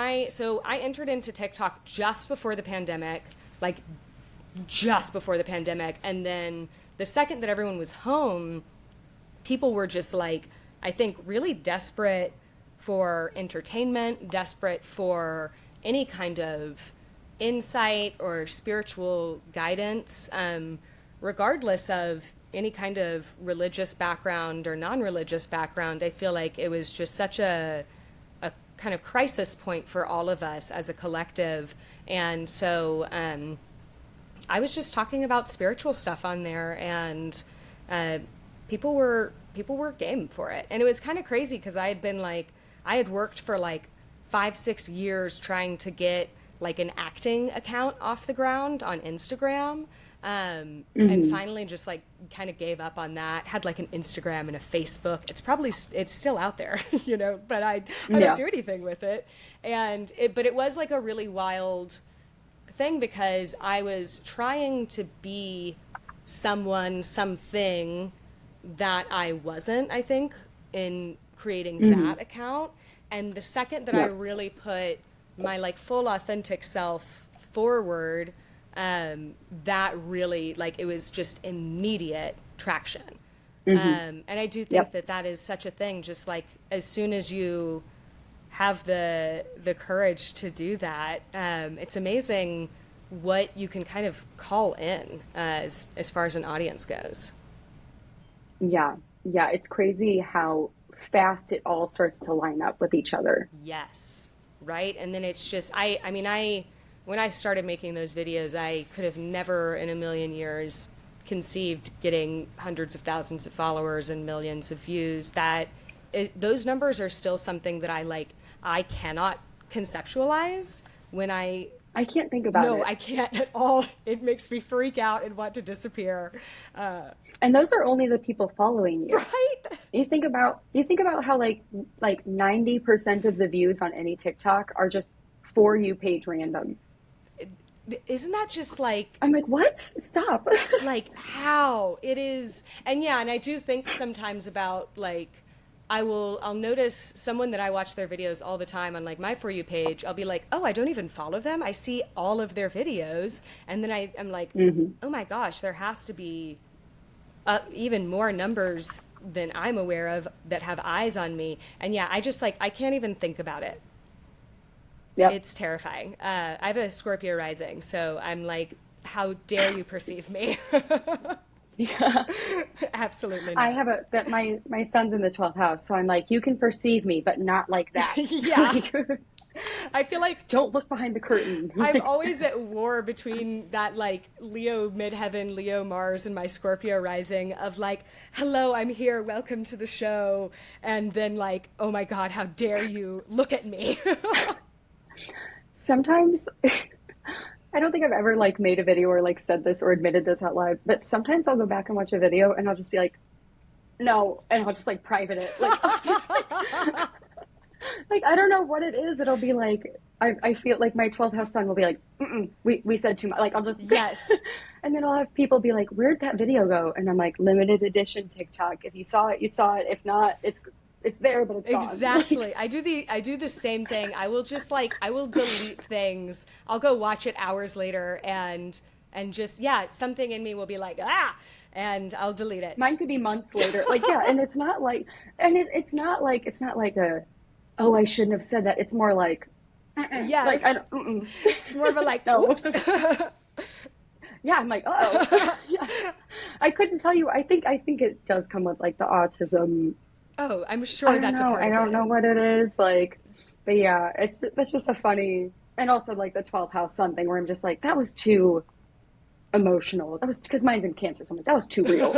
I entered into TikTok just before the pandemic, like, just before the pandemic, and then the second that everyone was home, people were just, like, I think, really desperate for entertainment, desperate for any kind of insight or spiritual guidance, regardless of any kind of religious background or non-religious background. I feel like it was just such a kind of crisis point for all of us as a collective. And so I was just talking about spiritual stuff on there, and uh, people were people were game for it. And it was kind of crazy because I had worked for like 5, 6 years trying to get like an acting account off the ground on Instagram. And finally just like kind of gave up on that, had like an Instagram and a Facebook. It's still out there, but I don't do anything with it. But it was like a really wild thing because I was trying to be something that I wasn't, I think, in creating that account. And the second that I really put my like full authentic self forward, that really, like, it was just immediate traction. And I do think that is such a thing, just like as soon as you have the courage to do that, it's amazing what you can kind of call in as far as an audience goes. Yeah. Yeah. It's crazy how fast it all starts to line up with each other. Yes. Right. And then it's just, when I started making those videos, I could have never in a million years conceived getting hundreds of thousands of followers and millions of views. Those numbers are still something that I cannot conceptualize when I can't think about it. No, I can't at all. It makes me freak out and want to disappear. And those are only the people following you. Right? You think about how like 90% of the views on any TikTok are just for you page random. Isn't that just like... I'm like, what? Stop. Like how it is. And yeah, and I do think sometimes about like, I'll notice someone that I watch their videos all the time on like my For You page. I'll be like, oh, I don't even follow them. I see all of their videos. And then I'm like, oh my gosh, there has to be even more numbers than I'm aware of that have eyes on me. And yeah, I can't even think about it. Yep. It's terrifying. I have a Scorpio rising, so I'm like, how dare you perceive me? Yeah. Absolutely not. I have my son's in the 12th house, so I'm like, you can perceive me, but not like that. Yeah. I feel like don't look behind the curtain. I'm always at war between that like Leo midheaven, Leo Mars, and my Scorpio rising of like, hello, I'm here, welcome to the show, and then like, oh my God, how dare you look at me? Sometimes I don't think I've ever like made a video or like said this or admitted this out loud, but sometimes I'll go back and watch a video and I'll just be like, no, and I'll just like private it. Like, like I don't know what it is. It'll be like I feel like my 12th house son will be like, we said too much. Like I'll just yes. And then I'll have people be like, where'd that video go? And I'm like, limited edition TikTok. If you saw it, you saw it. If not, it's there, but it's gone. Exactly. I do the same thing. I will delete things. I'll go watch it hours later and just, something in me will be like, and I'll delete it. Mine could be months later. Like, yeah. And it's not like, it's not like a, oh, I shouldn't have said that. It's more like, yes. Like, it's more of a like, no. Oops. Yeah. I'm like, oh, yeah. I couldn't tell you. I think it does come with like the autism. Oh, I'm sure that's a part of it. I don't know what it is, like, but yeah, that's just a funny, and also like the 12th house sun thing where I'm just like, that was too emotional. That was because mine's in Cancer, so I'm like, that was too real.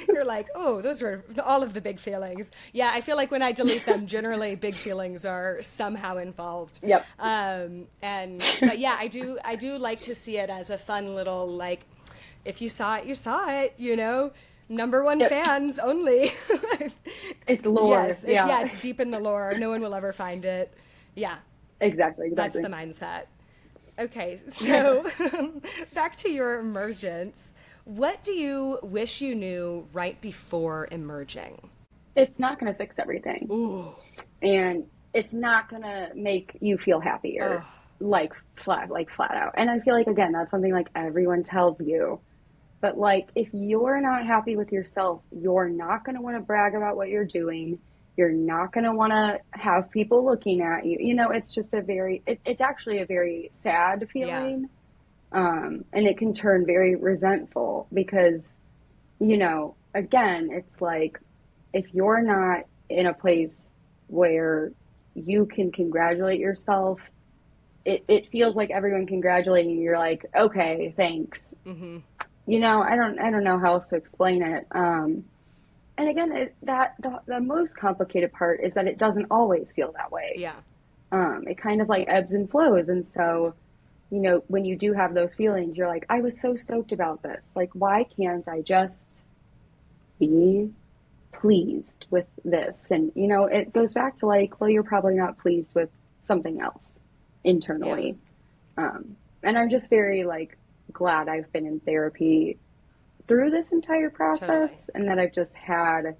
You're like, oh, those were all of the big feelings. Yeah, I feel like when I delete them, generally big feelings are somehow involved. Yep. But yeah, I do like to see it as a fun little like, if you saw it, you saw it, Number one fans only. It's lore. Yes, it's deep in the lore. No one will ever find it. Yeah. Exactly. That's the mindset. Okay, so back to your emergence. What do you wish you knew right before emerging? It's not going to fix everything. Ooh. And it's not going to make you feel happier, like flat out. And I feel like, again, that's something like everyone tells you. But like, if you're not happy with yourself, you're not going to want to brag about what you're doing. You're not going to want to have people looking at you. It's just it's actually a very sad feeling. Yeah. And it can turn very resentful because, again, it's like, if you're not in a place where you can congratulate yourself, it feels like everyone congratulating you. You're like, okay, thanks. Mm-hmm. I don't know how else to explain it. and again, the most complicated part is that it doesn't always feel that way. Yeah, It kind of like ebbs and flows. And so, when you do have those feelings, you're like, I was so stoked about this. Like, why can't I just be pleased with this? And, it goes back to like, well, you're probably not pleased with something else yeah, internally. And I'm just very like glad I've been in therapy through this entire totally. process and that I've just had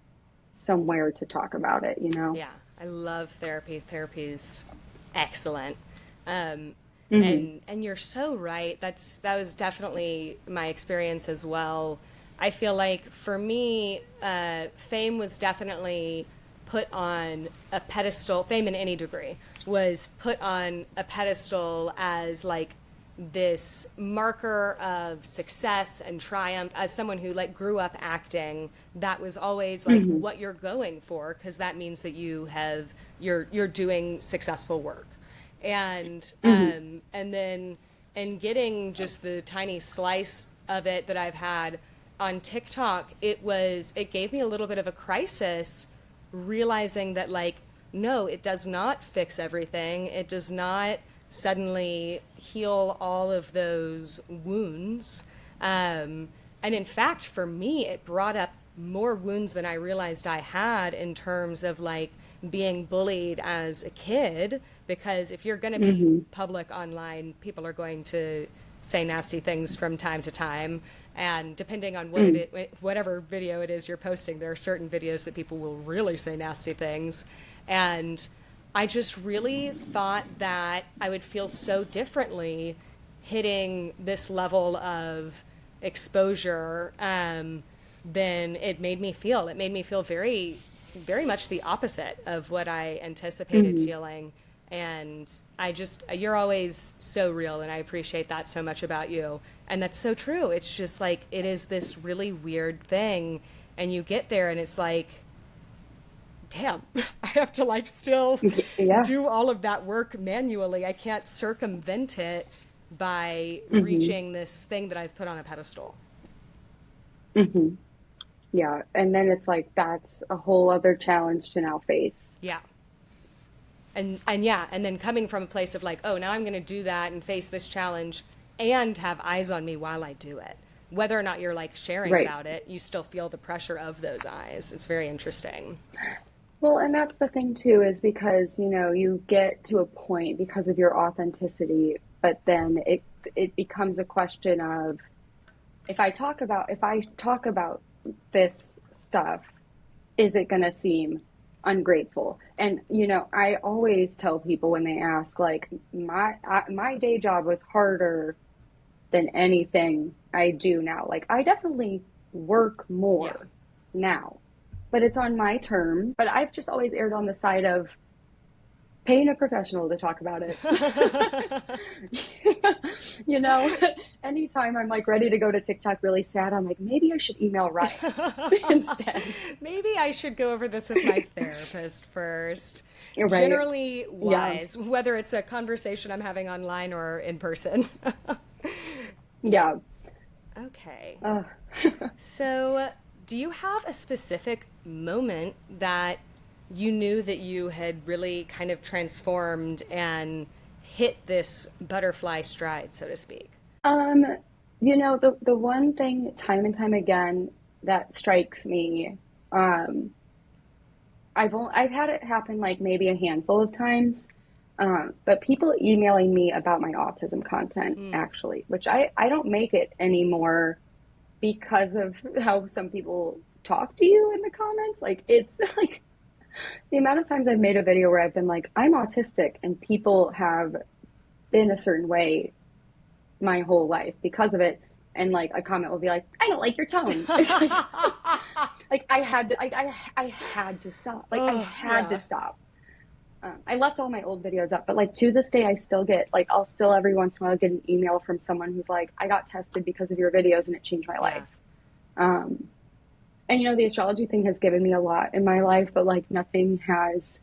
somewhere to talk about it. Yeah, I love therapy. Therapy's excellent. Um, Hmm. and you're so right. That was definitely my experience as well. I feel like for me, fame was definitely put on a pedestal. Fame in any degree was put on a pedestal as like this marker of success and triumph. As someone who like grew up acting, that was always like Hmm. what you're going for, because that means that you're doing successful work. Hmm. And then and getting just the tiny slice of it that I've had on TikTok, it gave me a little bit of a crisis, realizing that like, no, it does not fix everything. It does not suddenly heal all of those wounds. And in fact, for me, it brought up more wounds than I realized I had, in terms of like being bullied as a kid. Because if you're going to be Hmm. public online, people are going to say nasty things from time to time. And depending on whatever video it is you're posting, there are certain videos that people will really say nasty things. And I just really thought that I would feel so differently hitting this level of exposure, than it made me feel. It made me feel very, very much the opposite of what I anticipated Hmm. feeling. And you're always so real, and I appreciate that so much about you. And that's so true. It's just like, it is this really weird thing. And you get there, and it's like, damn, I have to like still Yeah. do all of that work manually. I can't circumvent it by Hmm. reaching this thing that I've put on a pedestal. Hmm. Yeah. And then it's like, that's a whole other challenge to now face. Yeah. And yeah, and then coming from a place of like, oh, now I'm going to do that and face this challenge and have eyes on me while I do it. Whether or not you're like sharing Right. about it, you still feel the pressure of those eyes. It's very interesting. Well, and that's the thing too, is because, you get to a point because of your authenticity, but then it becomes a question of, if I talk about this stuff, is it going to seem ungrateful? And I always tell people when they ask, like, my day job was harder than anything I do now. Like, I definitely work Yeah. more now, but it's on my terms. But I've just always erred on the side of paying a professional to talk about it. you know, anytime I'm like ready to go to TikTok really sad, I'm like, maybe I should email Ryan instead. Maybe I should go over this with my therapist first. You're right. Generally Yeah. wise, whether it's a conversation I'm having online or in person. Yeah. Okay. Uh, So, do you have a specific moment that you knew that you had really kind of transformed and hit this butterfly stride, so to speak? um, the one thing time and time again that strikes me, um, I've had it happen like maybe a handful of times, but people emailing me about my autism content actually, which I don't make it anymore because of how some people talk to you in the comments. Like it's like the amount of times I've made a video where I've been like, I'm autistic, and people have been a certain way my whole life because of it. And like a comment will be like, I don't like your tone. It's like I had to stop. Like I Oh, had to yeah. stop. I left all my old videos up, but like to this day, I still get like I'll still every once in a while get an email from someone who's like, I got tested because of your videos and it changed my Yeah. life. Um, and the astrology thing has given me a lot in my life, but like nothing has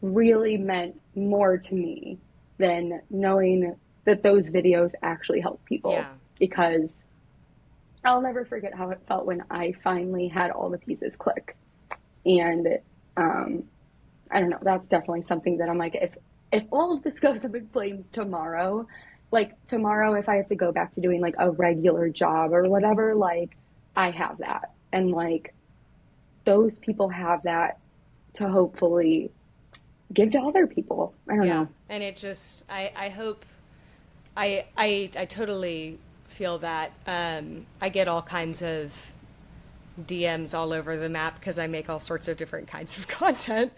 really meant more to me than knowing that those videos actually help people Yeah. because I'll never forget how it felt when I finally had all the pieces click. And um, I don't know, that's definitely something that I'm like, if all of this goes up in flames tomorrow, like tomorrow, if I have to go back to doing like a regular job or whatever, like I have that. And like those people have that to hopefully give to other people. I don't Yeah. know. And it just, I hope, I totally feel that. I get all kinds of DMs all over the map because I make all sorts of different kinds of content.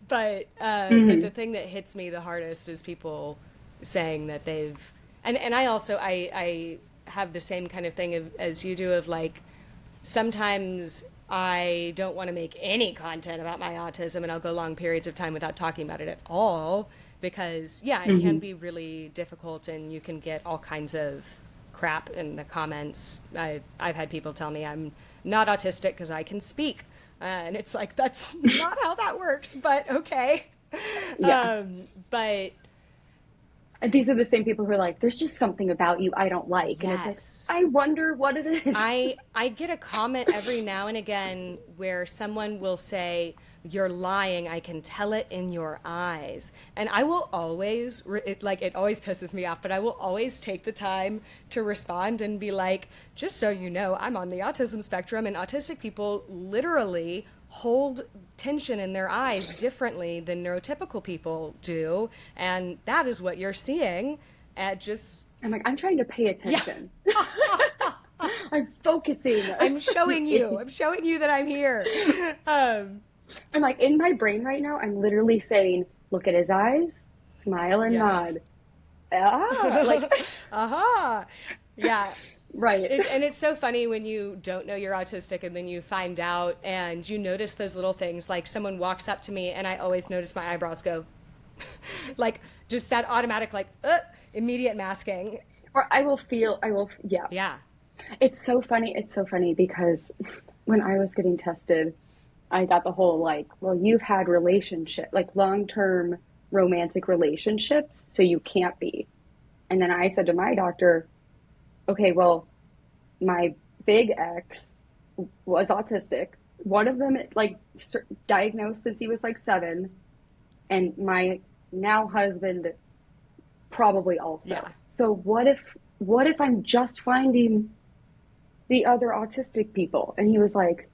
But the Mm-hmm. thing that hits me the hardest is people saying that they've, and I also, I have the same kind of thing as you do of like, sometimes I don't want to make any content about my autism and I'll go long periods of time without talking about it at all because, yeah, it can Mm-hmm. be really difficult and you can get all kinds of crap in the comments. I've had people tell me I'm not autistic because I can speak. And it's like, that's not how that works, but okay. Yeah. But And these are the same people who are like, there's just something about you I don't like. And it's like, yes, I wonder what it is. I get a comment every now and again where someone will say, "You're lying. I can tell it in your eyes." And I will always it always pisses me off, but I will always take the time to respond and be like, "Just so you know, I'm on the autism spectrum and autistic people literally hold tension in their eyes differently than neurotypical people do, and that is what you're seeing." At just I'm like, I'm trying to pay yeah. attention. I'm focusing. I'm showing you. I'm showing you that I'm here. Um, I'm like, in my brain right now, I'm literally saying, look at his eyes, smile and yes. nod. Ah, like, Aha. Yeah. right. And it's so funny when you don't know you're autistic and then you find out and you notice those little things. Like someone walks up to me and I always notice my eyebrows go like just that automatic, like, immediate masking. Or yeah. Yeah. It's so funny. It's so funny because when I was getting tested, I got the whole like, well, you've had like long-term romantic relationships, so you can't be. And then I said to my doctor, okay, well, my big ex was autistic. One of them, like, diagnosed since he was like 7, and my now husband probably also. Yeah. So what if I'm just finding the other autistic people? And he was like,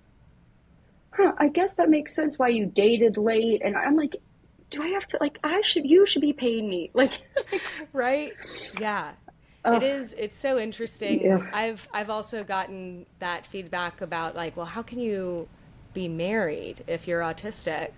huh, I guess that makes sense why you dated late. And I'm like, do I have to like you should be paying me. Like, Right? Yeah. It oh is it's so interesting. yeah. I've also gotten that feedback about like, well, how can you be married if you're autistic?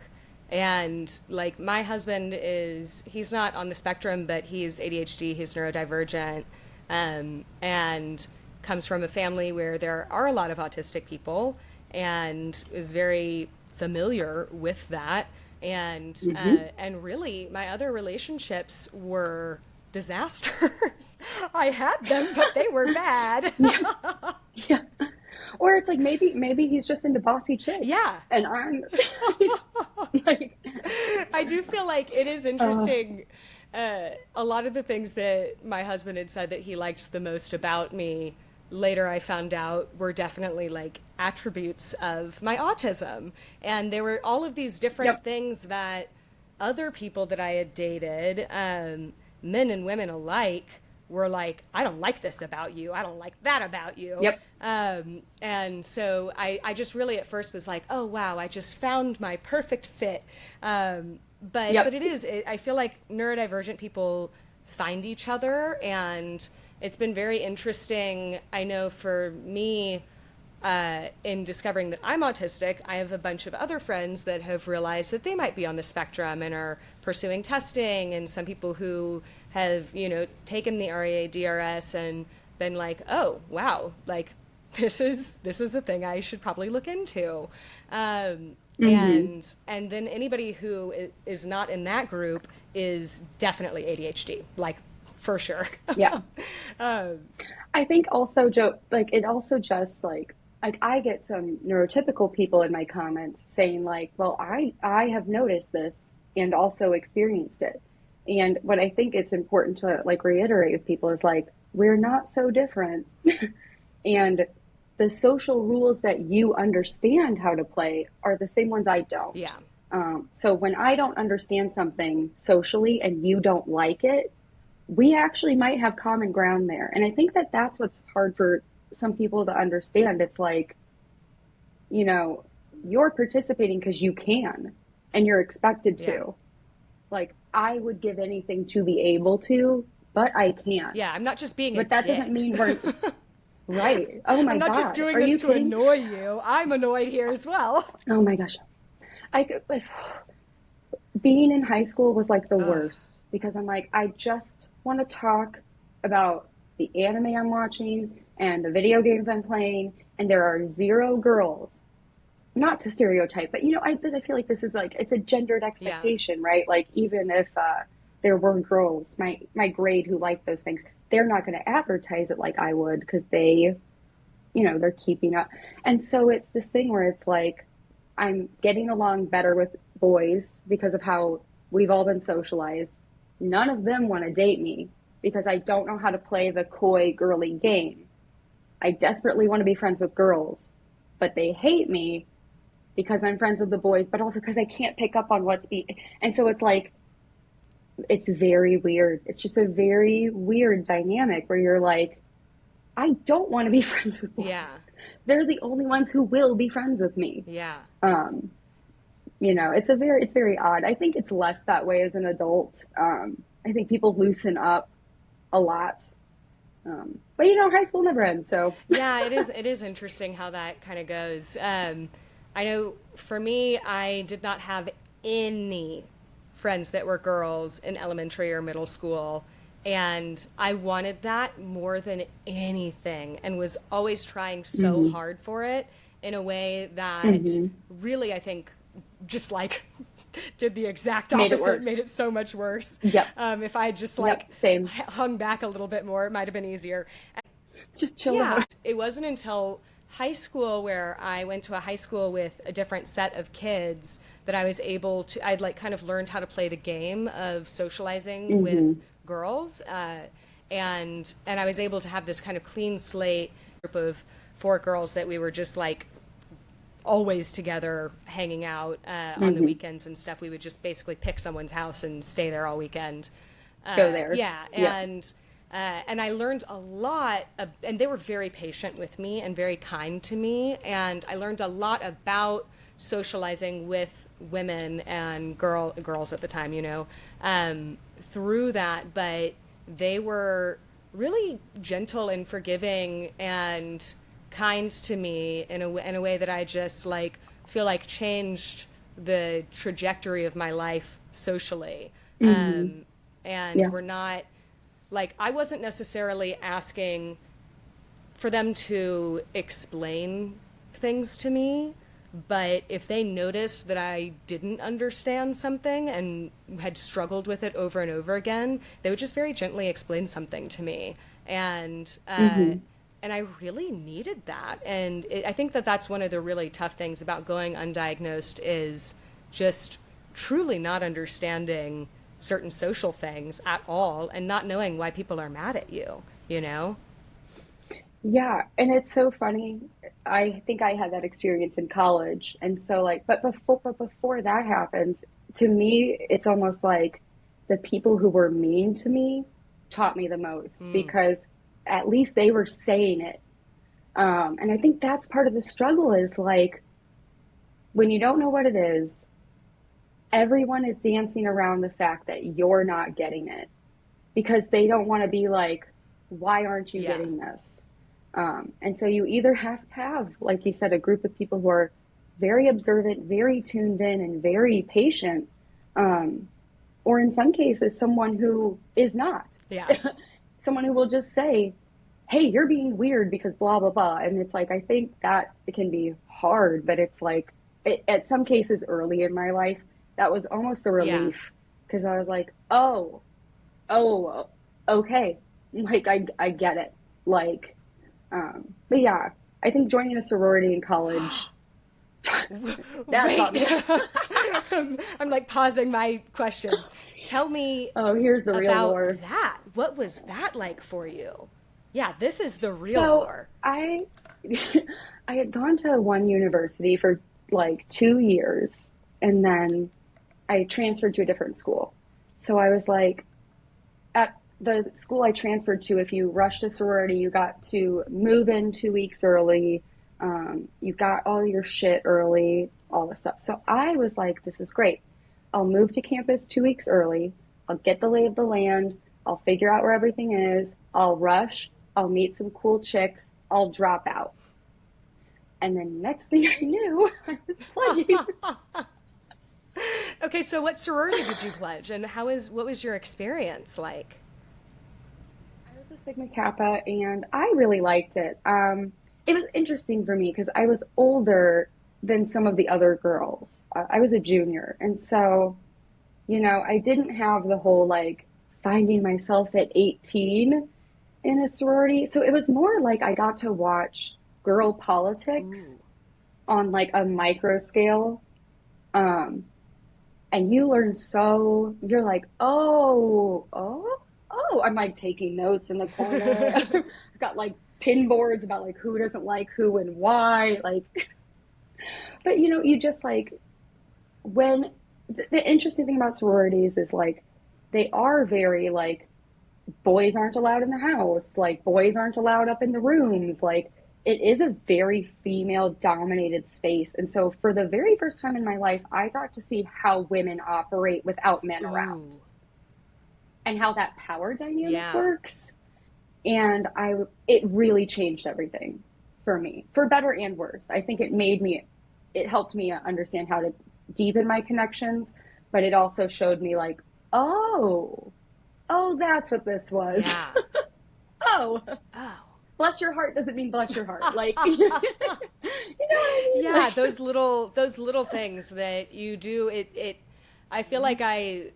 And like my husband he's not on the spectrum, but he's ADHD, he's neurodivergent, and comes from a family where there are a lot of autistic people and is very familiar with that. Mm-hmm. And really, my other relationships were disasters. I had them, but they were bad. Yeah. Yeah. Or it's like maybe he's just into bossy chicks Yeah. and I'm like I do feel like it is uh interesting. A lot of the things that my husband had said that he liked the most about me, later I found out were definitely like attributes of my autism. And there were all of these different yep. things that other people that I had dated, men and women alike, were like, I don't like this about you. I don't like that about you. Yep. And so I just really at first was like, oh, wow, I just found my perfect fit. But Yep. I feel like neurodivergent people find each other, and it's been very interesting. I know for me, in discovering that I'm autistic, I have a bunch of other friends that have realized that they might be on the spectrum and are pursuing testing, and some people who have, taken the RADRS and been like, oh, wow, like this is a thing I should probably look into. Mm-hmm. And then anybody who is not in that group is definitely ADHD, like for sure. Yeah. I think also, Joe, like it also just like I get some neurotypical people in my comments saying like, well, I have noticed this and also experienced it. And what I think it's important to like reiterate with people is like, we're not so different. And the social rules that you understand how to play are the same ones I don't. Yeah. So when I don't understand something socially and you don't like it, we actually might have common ground there. And I think that that's what's hard for some people to understand. It's like, you know, you're participating because you can and you're expected Yeah. to. Like, I would give anything to be able to, but I can't. Yeah. I'm not just being a But that doesn't dick. mean we're right. Oh I'm my not just God. doing Are this you to kidding? annoy you. I'm annoyed here as well. Oh my gosh. I could, being in high school was like the Oh, worst because I'm like, I just want to talk about the anime I'm watching and the video games I'm playing, and there are zero girls. Not to stereotype, but I feel like this is like it's a gendered yeah. expectation, right? Like even if there were girls, my grade who like those things, they're not going to advertise it like I would because they're keeping up. And so it's this thing where it's like I'm getting along better with boys because of how we've all been socialized. None of them want to date me because I don't know how to play the coy girly game. I desperately want to be friends with girls, but they hate me because I'm friends with the boys, but also because I can't pick up on and so it's like it's very weird. It's just a very weird dynamic where you're like, I don't want to be friends with boys. Yeah. They're the only ones who will be friends with me. Yeah. Um, it's very odd. I think it's less that way as an adult. I think people loosen up a lot. But high school never ends, so Yeah, it is interesting how that kind of goes. I know for me, I did not have any friends that were girls in elementary or middle school. And I wanted that more than anything and was always trying so hmm hard for it in a way that hmm really, I think, just like did the exact made it opposite, made worse. it so much worse. Yep, If I just yep, like same. hung back a little bit more, it might have been easier. Just chilled Yeah, out. it wasn't until high school where I went to a high school with a different set of kids that I was able to, I'd like kind of learned how to play the game of socializing with hmm girls. And I was able to have this kind of clean slate group of four girls that we were just like always together hanging out on the hmm weekends and stuff. We would just basically pick someone's house and stay there all weekend. Go there. Yeah, Yep. and I learned a lot, and they were very patient with me and very kind to me, and I learned a lot about socializing with women and girls at the time, through that. But they were really gentle and forgiving and kind to me in a way that I just like feel like changed the trajectory of my life socially. hmm And Yeah. we're not like I wasn't necessarily asking for them to explain things to me, but if they noticed that I didn't understand something and had struggled with it over and over again, they would just very gently explain something to me. And hmm and I really needed that. And I think that that's one of the really tough things about going undiagnosed is just truly not understanding certain social things at all and not knowing why people are mad at you, you know? Yeah, and it's so funny. I think I had that experience in college, and so like, but before that happens, to me, it's almost like the people who were mean to me taught me the most Mm, because at least they were saying it. And I think that's part of the struggle is like when you don't know what it is, everyone is dancing around the fact that you're not getting it because they don't want to be like, why aren't you yeah. getting this? And so you either have to have, like you said, a group of people who are very observant, very tuned in, and very patient, um, or in some cases, someone who is not. Yeah. Someone who will just say, hey, you're being weird because blah, blah, blah. And it's like, I think that it can be hard, but it's like, at some cases early in my life, that was almost a Yeah. relief because I was like, oh, okay. Like, I get it. Like, but yeah, I think joining a sorority in college, that taught Wait. me. I'm like pausing my questions. Tell me Oh, here's the real about lore. that. What was that like for you? Yeah, this is the real So lore. I I had gone to one university for like 2 years, and then I transferred to a different school. So I was like, at the school I transferred to, if you rushed a sorority, you got to move in 2 weeks early. You got all your shit early, all this stuff. So I was like, this is great. I'll move to campus 2 weeks early. I'll get the lay of the land. I'll figure out where everything is. I'll rush. I'll meet some cool chicks. I'll drop out. And then next thing I knew, I was pledging. Okay, so what sorority did you pledge, and what was your experience like? I was a Sigma Kappa, and I really liked it. It was interesting for me because I was older than some of the other girls. I was a junior, and so I didn't have the whole like finding myself at 18 in a sorority. So it was more like I got to watch girl politics Ooh. on like a micro scale. Um, and you learn so you're like, oh, I'm like taking notes in the corner. I've got like pin boards about like who doesn't like who and why. Like, but you just like when the interesting thing about sororities is like they are very like boys aren't allowed in the house, like boys aren't allowed up in the rooms, like it is a very female dominated space. And so for the very first time in my life, I got to see how women operate without men around Ooh. and how that power dynamic Yeah. works. And it really changed everything for me, for better and worse. I think it helped me understand how to deepen my connections, but it also showed me like, oh, oh, that's what this was. Yeah. Oh, Oh. bless your heart doesn't mean bless your heart. Like, you know what I mean? Yeah, Like, those little things that you do, I feel like I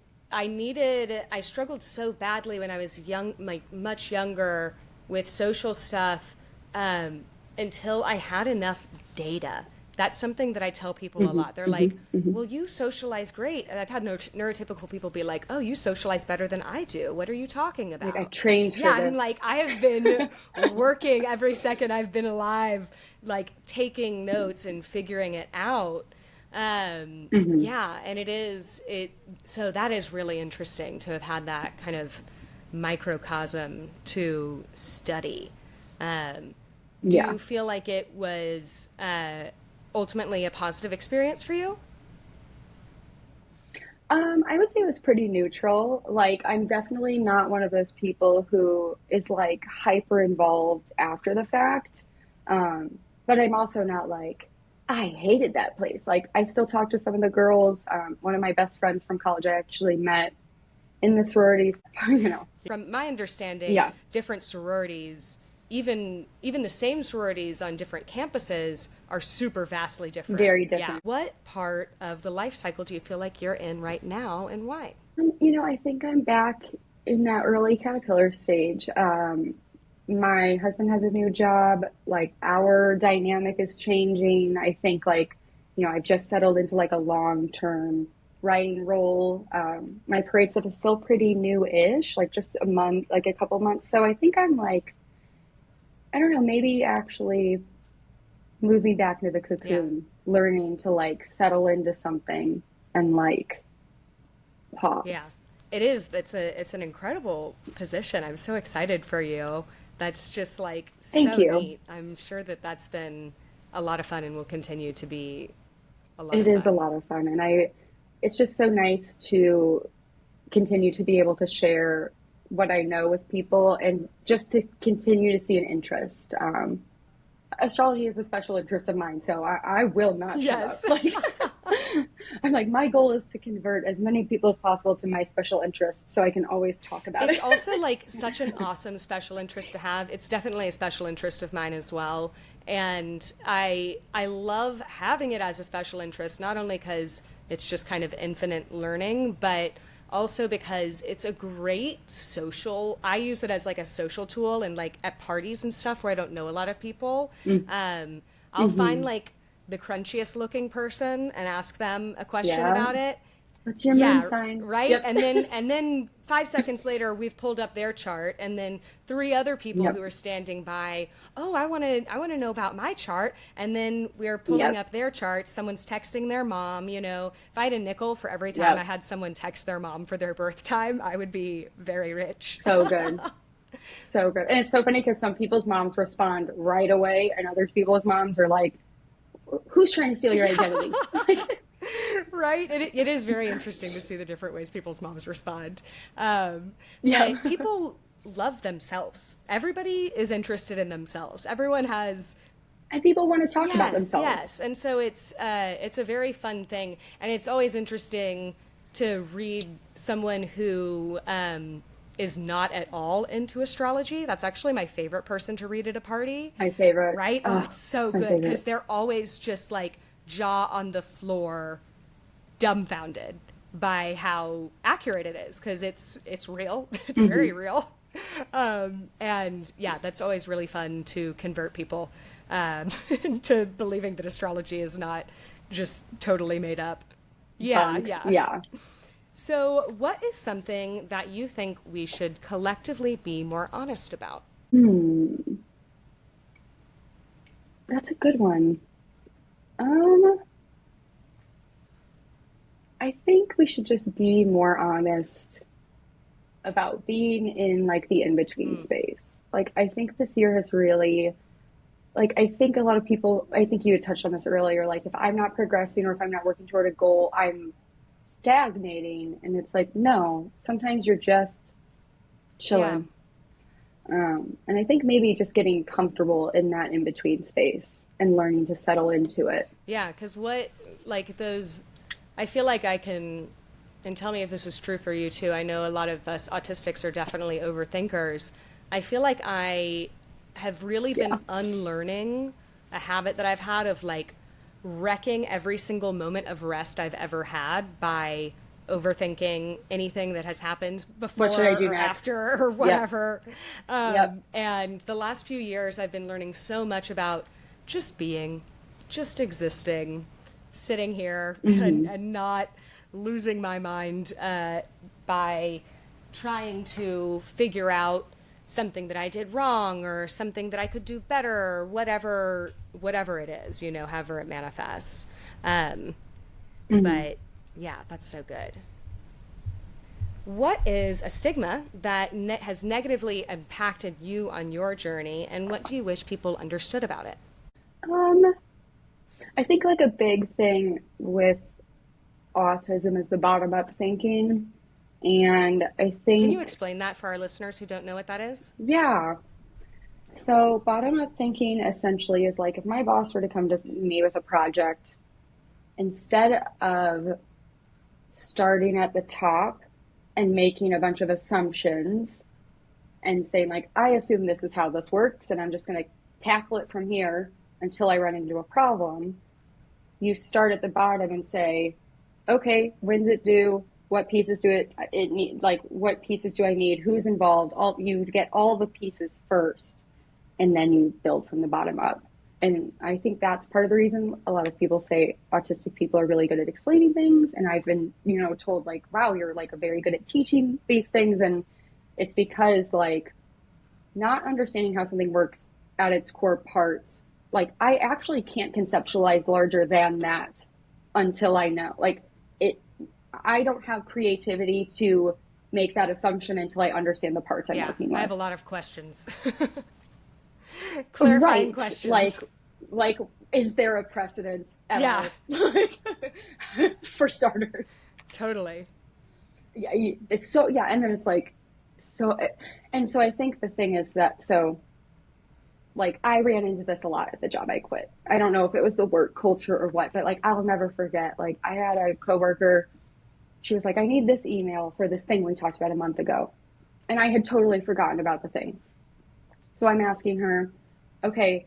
struggled so badly when I was young, like much younger, with social stuff, um, until I had enough data. That's something that I tell people a mm-hmm, lot. They're like, mm-hmm, mm-hmm. well, you socialize great. And I've had neurotypical people be like, oh, you socialize better than I do. What are you talking Like, I about? trained Yeah, for I'm this. like, I have been working every second I've been alive, like taking notes and figuring it out. Hmm. Yeah, and so that is really interesting to have had that kind of microcosm to study. Um, do Yeah. you feel like it was ultimately a positive experience for you? I would say it was pretty neutral. Like, I'm definitely not one of those people who is like hyper involved after the fact. But I'm also not like, I hated that place. Like, I still talk to some of the girls. One of my best friends from college I actually met in the sororities, you know. From my understanding, Yeah, different sororities, even the same sororities on different campuses, are super vastly different. very Yeah. different. What part of the life cycle do you feel like you're in right now, and why? I think I'm back in that early caterpillar stage. My husband has a new job. Like our dynamic is changing. I think like, I've just settled into like a long-term writing role. My parade stuff is still pretty new-ish, like just a month, like a couple months. So I think I'm like, I don't know, maybe actually moving back into the Yeah. cocoon, learning to like settle into something and like Yeah. pause. It is. It's an incredible position. I'm so excited for you. That's just like Thank so you. neat. I'm sure that that's been a lot of fun and will continue to be a lot It of is a fun. lot of fun, and it's just so nice to continue to be able to share what I know with people and just to continue to see an interest. Astrology is a special interest of mine, so I will not shut up. Yes. Like, I'm like, my goal is to convert as many people as possible to my special interests so I can always talk about It's it. also like such an awesome special interest to have. It's definitely a special interest of mine as well. And I love having it as a special interest, not only because it's just kind of infinite learning, but also because it's a great social. I use it as like a social tool and like at parties and stuff where I don't know a lot of people. I'll find Mm-hmm. like the crunchiest looking person and ask them a question Yeah. about it, What's your moon Yeah, sign? right? Yep. And then 5 seconds later we've pulled up their chart and then three other people who Yep. are standing by, "Oh, I want to know about my chart." And then we're pulling Yep. up their chart, someone's texting their mom, If I had a nickel for every time I Yep. had someone text their mom for their birth time, I would be very rich. So good. So good. And it's so funny because some people's moms respond right away, and other people's moms are like, who's trying to steal your Yeah. identity? Like, Right? It is very interesting to see the different ways people's moms respond. yeah. But people love themselves. Everybody is interested in themselves. Everyone has. And people want to talk about Yes, themselves. yes, and so it's a very fun thing, and it's always interesting to read someone who is not at all into astrology. That's actually my favorite person to read at a party. My favorite. Right? Oh, Oh, it's so my good because favorite. they're always just like jaw on the floor, dumbfounded by how accurate it is because it's real. It's very Hmm. real. And yeah, that's always really fun to convert people into believing that astrology is not just totally made up. Yeah, Bunk. yeah. Yeah. So, what is something that you think we should collectively be more honest about? Hmm. That's a good one. Um, I think we should just be more honest about being in like the in-between Mm, space. Like I think this year has really like I think a lot of people I think you had touched on this earlier, like if I'm not progressing or if I'm not working toward a goal, I'm stagnating and it's like no, sometimes you're just yeah, chilling. And I think maybe just getting comfortable in that in-between space and learning to settle into it. yeah. Because I feel like I can, and tell me if this is true for you too. I know a lot of us autistics are definitely overthinkers. I feel like I have really been Yeah. unlearning a habit that I've had of like wrecking every single moment of rest I've ever had by overthinking anything that has happened What should I before do or next? after or Yep. whatever. Yep. And the last few years, I've been learning so much about just being, just existing, sitting here Hmm. and not losing my mind by trying to figure out something that I did wrong or something that I could do better or whatever it is, however it manifests. Um, Hmm. but yeah, that's so good. What is a stigma that has negatively impacted you on your journey, and what do you wish people understood about it? Um, I think like a big thing with autism is the bottom up thinking. And I Can you think, explain that for our listeners who don't know what that is? yeah. So bottom up thinking essentially is like if my boss were to come to me with a project, instead of starting at the top and making a bunch of assumptions and saying like, I assume this is how this works and I'm just going to tackle it from here until I run into a problem, you start at the bottom and say, okay, when's it due? What pieces do it need? Like, what pieces do I need? Who's involved? All you get all the pieces first, and then you build from the bottom up. And I think that's part of the reason a lot of people say autistic people are really good at explaining things. And I've been, told like, wow, you're like very good at teaching these things. And it's because like not understanding how something works at its core parts, like I actually can't conceptualize larger than that until I know. Like it I don't have creativity to make that assumption until I understand the parts I'm Yeah, working I have with. a lot of questions, clarifying Right. Questions. Like is there a precedent at Yeah, all? Like for starters. totally. Yeah, it's so yeah, and then it's like so and so I think the thing is that so like I ran into this a lot at the job I quit. I don't know if it was the work culture or what, but like I'll never forget. Like I had a coworker, she was like, I need this email for this thing we talked about a month ago. And I had totally forgotten about the thing. So I'm asking her, okay,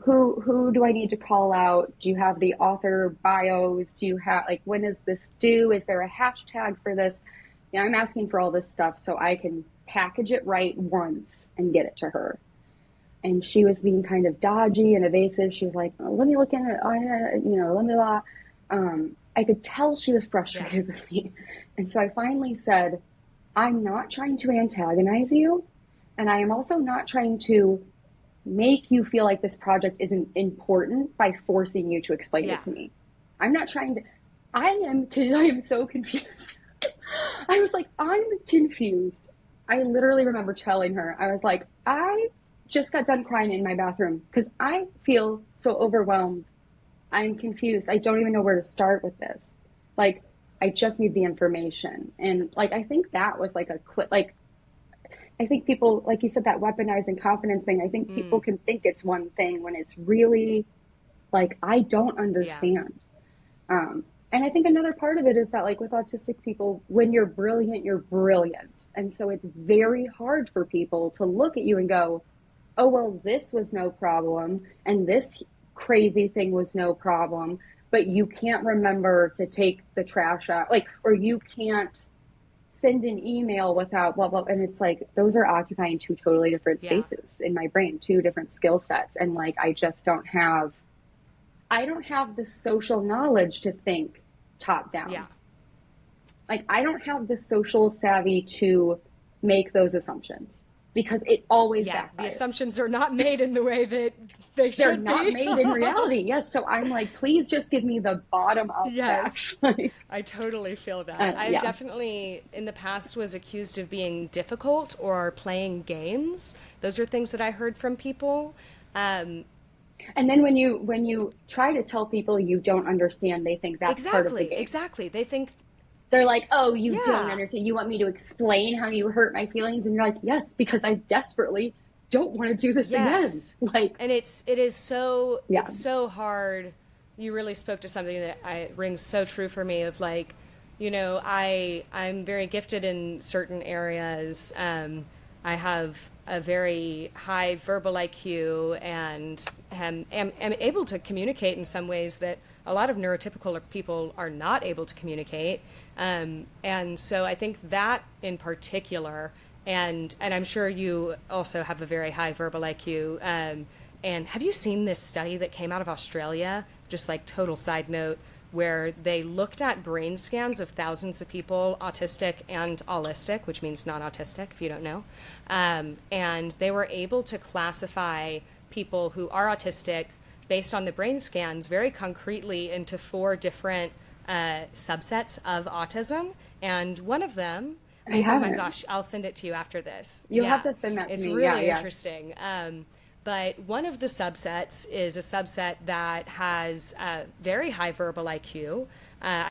who do I need to call out? Do you have the author bios? Do you have like when is this due? Is there a hashtag for this? I'm asking for all this stuff so I can package it right once and get it to her. And she was being kind of dodgy and evasive. She was like, oh, let me look in it, let me. I could tell she was Yeah. frustrated with me. And so I finally said, I'm not trying to antagonize you. And I am also not trying to make you feel like this project isn't important by forcing you to explain it Yeah. to me. I'm not trying to, I am so confused. I was like, I'm confused. I literally remember telling her, I was like, I just got done crying in my bathroom because I feel so overwhelmed. I'm confused. I don't even know where to start with this. Like, I just need the information. And like, I think that was like a clip. Like, I think people, like you said, that weaponizing confidence thing, I think people Mm. can think it's one thing when it's really like, I don't Yeah. understand. And I think another part of it is that, like, with autistic people, when you're brilliant, you're brilliant. And so it's very hard for people to look at you and go, oh, well, this was no problem. And this crazy thing was no problem. But you can't remember to take the trash out, like, or you can't send an email without blah, blah. And it's like, those are occupying two totally different Yeah. spaces in my brain, two different skill sets. And like, I don't have the social knowledge to think top Yeah. down. Like, I don't have the social savvy to make those assumptions because it always Yeah. The backfires. assumptions are not made in the way that they They're should not be. made in reality. Yes. So I'm like, please just give me the bottom up Yes. facts. Like, I totally feel that. I've yeah. definitely in the past was accused of being difficult or playing games. Those are things that I heard from people. Um, And then when you try to tell people you don't understand, they think that's part of the exactly, game. exactly. They think, They're like, "Oh, you don't yeah, understand. You want me to explain how you hurt my feelings?" And you're like, "Yes, because I desperately don't want to do this again." yes. Like, And it is so yeah. it's so hard. You really spoke to something that rings so true for me of like, I'm very gifted in certain areas. I have a very high verbal IQ and am able to communicate in some ways that a lot of neurotypical people are not able to communicate. And so I think that in particular, and I'm sure you also have a very high verbal IQ. And have you seen this study that came out of Australia? Just like total side note, where they looked at brain scans of thousands of people, autistic and allistic, which means non-autistic, if you don't know. And they were able to classify people who are autistic based on the brain scans very concretely into four different subsets of autism. And one of them, I oh my haven't. gosh, I'll send it to you after this. You'll have Yeah, to send that to it's me. Yeah, really yeah. interesting. But one of the subsets is a subset that has very high verbal IQ.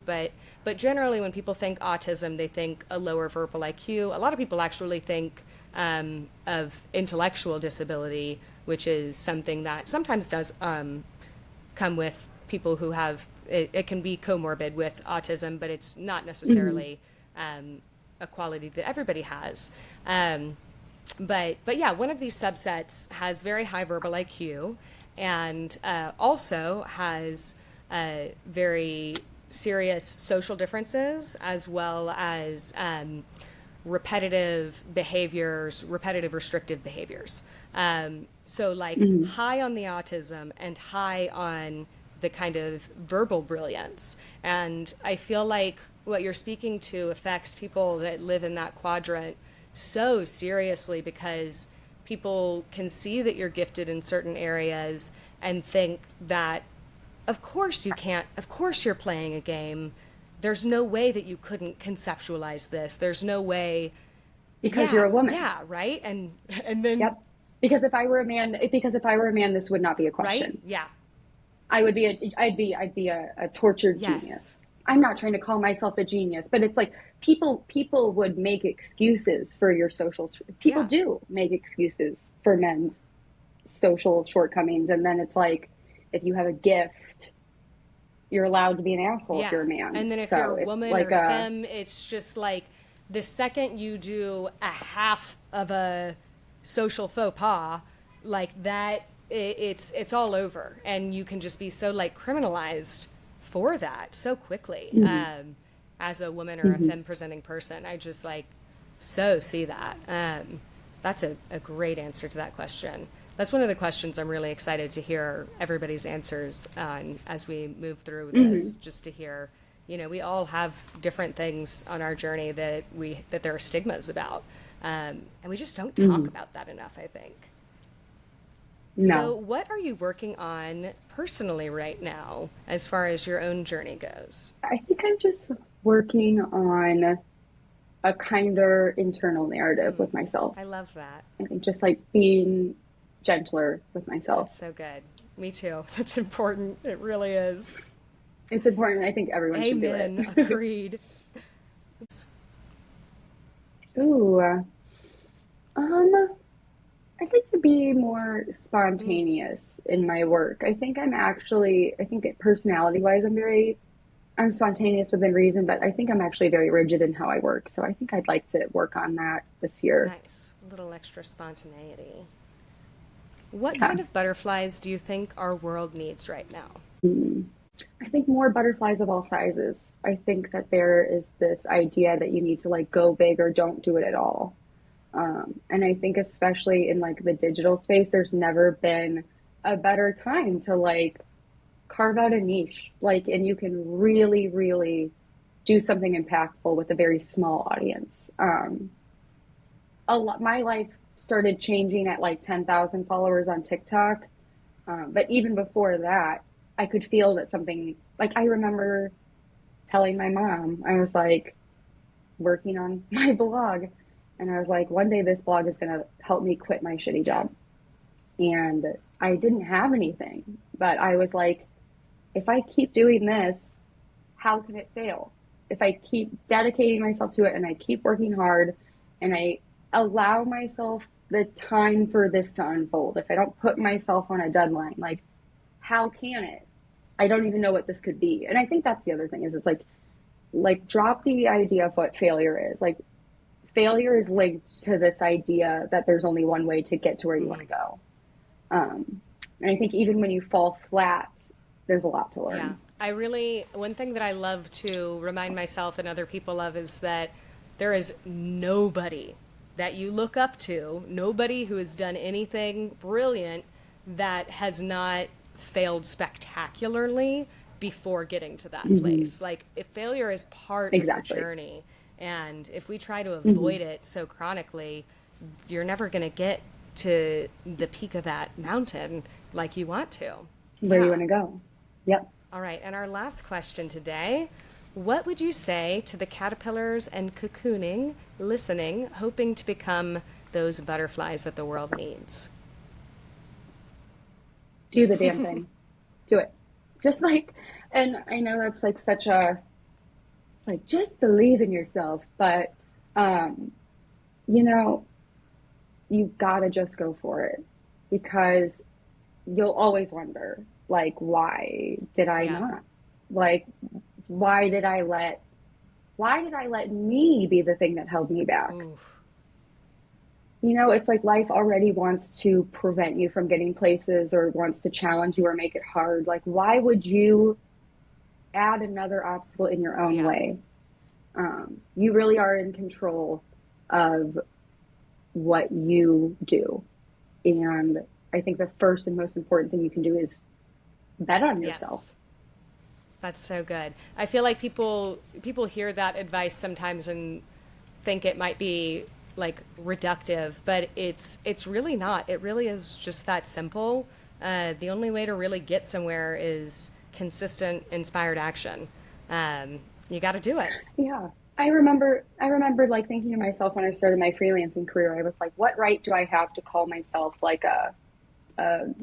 But generally, when people think autism, they think a lower verbal IQ. A lot of people actually think of intellectual disability, which is something that sometimes does come with people who have it can be comorbid with autism, but it's not Mm-hmm. necessarily a quality that everybody has. But yeah, one of these subsets has very high verbal IQ and also has very serious social differences as well as repetitive behaviors, repetitive restrictive behaviors. So, like, Mm-hmm. high on the autism and high on the kind of verbal brilliance. And I feel like what you're speaking to affects people that live in that quadrant so seriously because people can see that you're gifted in certain areas and think that, of course, you can't, of course, you're playing a game. There's no way that you couldn't conceptualize this. There's no way. Because you're Yeah, a woman. yeah, right? And then, Yep. Because if I were a man, this would not be a right? question. Yeah. I'd be a tortured Yes. genius. I'm not trying to call myself a genius, but it's like people would make excuses for your social. People Yeah. do make excuses for men's social shortcomings, and then it's like if you have a gift, you're allowed to be an asshole if Yeah. you're a man. And then if you're So a it's woman like or a femme, it's just like the second you do a half of a social faux pas, like that, it's all over. And you can just be so like criminalized for that so quickly mm-hmm, as a woman or a mm-hmm, femme presenting person. I just like so see that. That's a great answer to that question. That's one of the questions I'm really excited to hear everybody's answers on as we move through mm-hmm. this, just to hear, we all have different things on our journey that there are stigmas about, and we just don't talk Hmm. about that enough, I think. So, No, what are you working on personally right now as far as your own journey goes? I think I'm just working on a kinder internal narrative with myself. I love that. I think just like being gentler with That's myself. so good. Me too. That's important. It really is. It's important. I think everyone should do it. Amen. Agreed. Ooh, um, I'd like to be more spontaneous in my work. I think personality wise, I'm spontaneous within reason, but I think I'm actually very rigid in how I work. So I think I'd like to work on that this year. Nice. A little extra spontaneity. What Yeah. kind of butterflies do you think our world needs right now? I think more butterflies of all sizes. I think that there is this idea that you need to like go big or don't do it at all. And I think especially in like the digital space, there's never been a better time to like carve out a niche, like, and you can really, really do something impactful with a very small audience. My life started changing at like 10,000 followers on TikTok. But even before that, I could feel that something, like, I remember telling my mom, I was like working on my blog, and I was like, one day this blog is going to help me quit my shitty Yeah. job. And I didn't have anything, but I was like, if I keep doing this, how can it fail? If I keep dedicating myself to it and I keep working hard and I allow myself the time for this to unfold, if I don't put myself on a deadline, like, how can it? I don't even know what this could be. And I think that's the other thing is it's like drop the idea of what failure is. Like failure is linked to this idea that there's only one way to get to where you want to go. And I think even when you fall flat, there's a lot to Yeah. learn. One thing that I love to remind myself and other people of is that there is nobody that you look up to, nobody who has done anything brilliant that has not failed spectacularly before getting to that Mm-hmm. place. Like, if failure is part of the Exactly. journey, and if we try to Mm-hmm. avoid it so chronically, you're never going to get to the peak of that mountain like you want to. Where you Yeah. want to go. Yep. All right, and our last question today. What would you say to the caterpillars and cocooning, listening, hoping to become those butterflies that the world needs? Do the damn thing. Do it. Just like, and I know that's like such a, like, just believe in yourself, but, um, you know, you gotta just go for it because you'll always wonder, like, why did I Yeah. not? Like, why did I let, why did I let me be the thing that held me back? Oof. It's like life already wants to prevent you from getting places or wants to challenge you or make it hard. Like, why would you add another obstacle in your own Yeah. way? You really are in control of what you do. And I think the first and most important thing you can do is bet on yourself. Yes. That's so good. I feel like people hear that advice sometimes and think it might be like reductive, but it's really not. It really is just that simple. The only way to really get somewhere is consistent, inspired action. You got to do it. Yeah. I remember like thinking to myself when I started my freelancing career, I was like, what right do I have to call myself like a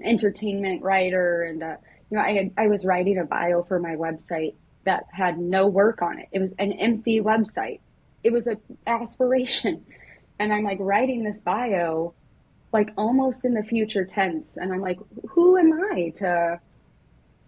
entertainment writer? And I was writing a bio for my website that had no work on it. It was an empty website. It was a aspiration. And I'm like writing this bio like almost in the future tense. And I'm like, who am I to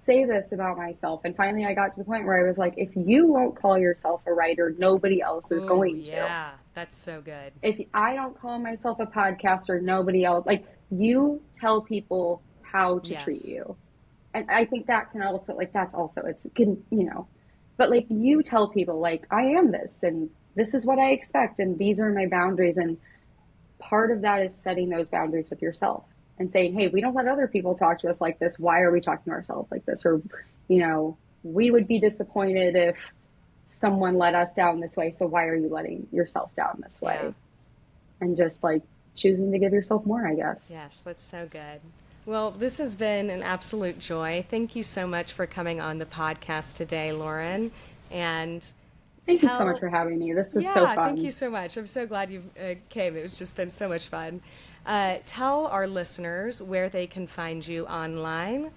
say this about myself? And finally, I got to the point where I was like, if you won't call yourself a writer, nobody else is Ooh, going to. yeah, that's so good. If I don't call myself a podcaster, nobody else, like, you tell people how to treat Yes. you. And I think that can also, like, that's also, it's, can, but like you tell people, like, I am this and this is what I expect and these are my boundaries. And part of that is setting those boundaries with yourself and saying, hey, we don't let other people talk to us like this. Why are we talking to ourselves like this? Or, we would be disappointed if someone let us down this way, so why are you letting yourself down this Yeah. way? And just like choosing to give yourself more, I guess. Yes, that's so good. Well, this has been an absolute joy. Thank you so much for coming on the podcast today, Lauren. And Thank you so much tell, for having me. This was so yeah, thank you fun. so much. I'm so glad you came. It's just been so much fun. Tell our listeners where they can find you online.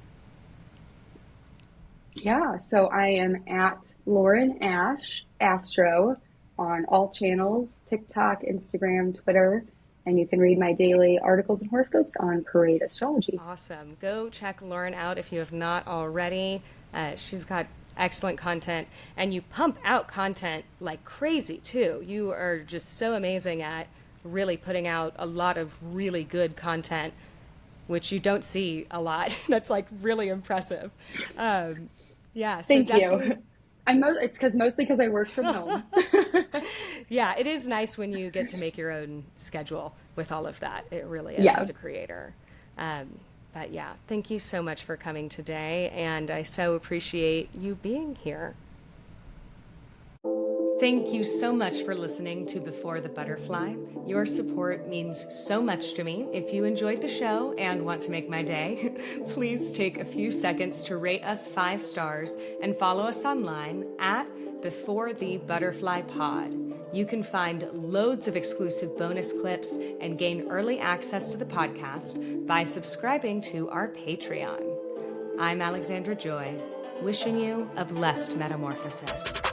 Yeah, so I am at Lauren Ash Astro on all channels, TikTok, Instagram, Twitter, and you can read my daily articles and horoscopes on Parade Astrology. Awesome. Go check Lauren out if you have not already. She's got excellent content, and you pump out content like crazy too. You are just so amazing at really putting out a lot of really good content, which you don't see a lot. That's like really impressive. Yeah, so Thank definitely. you. It's because mostly because I work from home. Yeah, it is nice when you get to make your own schedule with all of that. It really is Yeah. as a creator. But yeah, thank you so much for coming today, and I so appreciate you being here. Thank you so much for listening to Before the Butterfly. Your support means so much to me. If you enjoyed the show and want to make my day, please take a few seconds to rate us 5 stars and follow us online at Before the Butterfly Pod. You can find loads of exclusive bonus clips and gain early access to the podcast by subscribing to our Patreon. I'm Alexandra Joy, wishing you a blessed metamorphosis.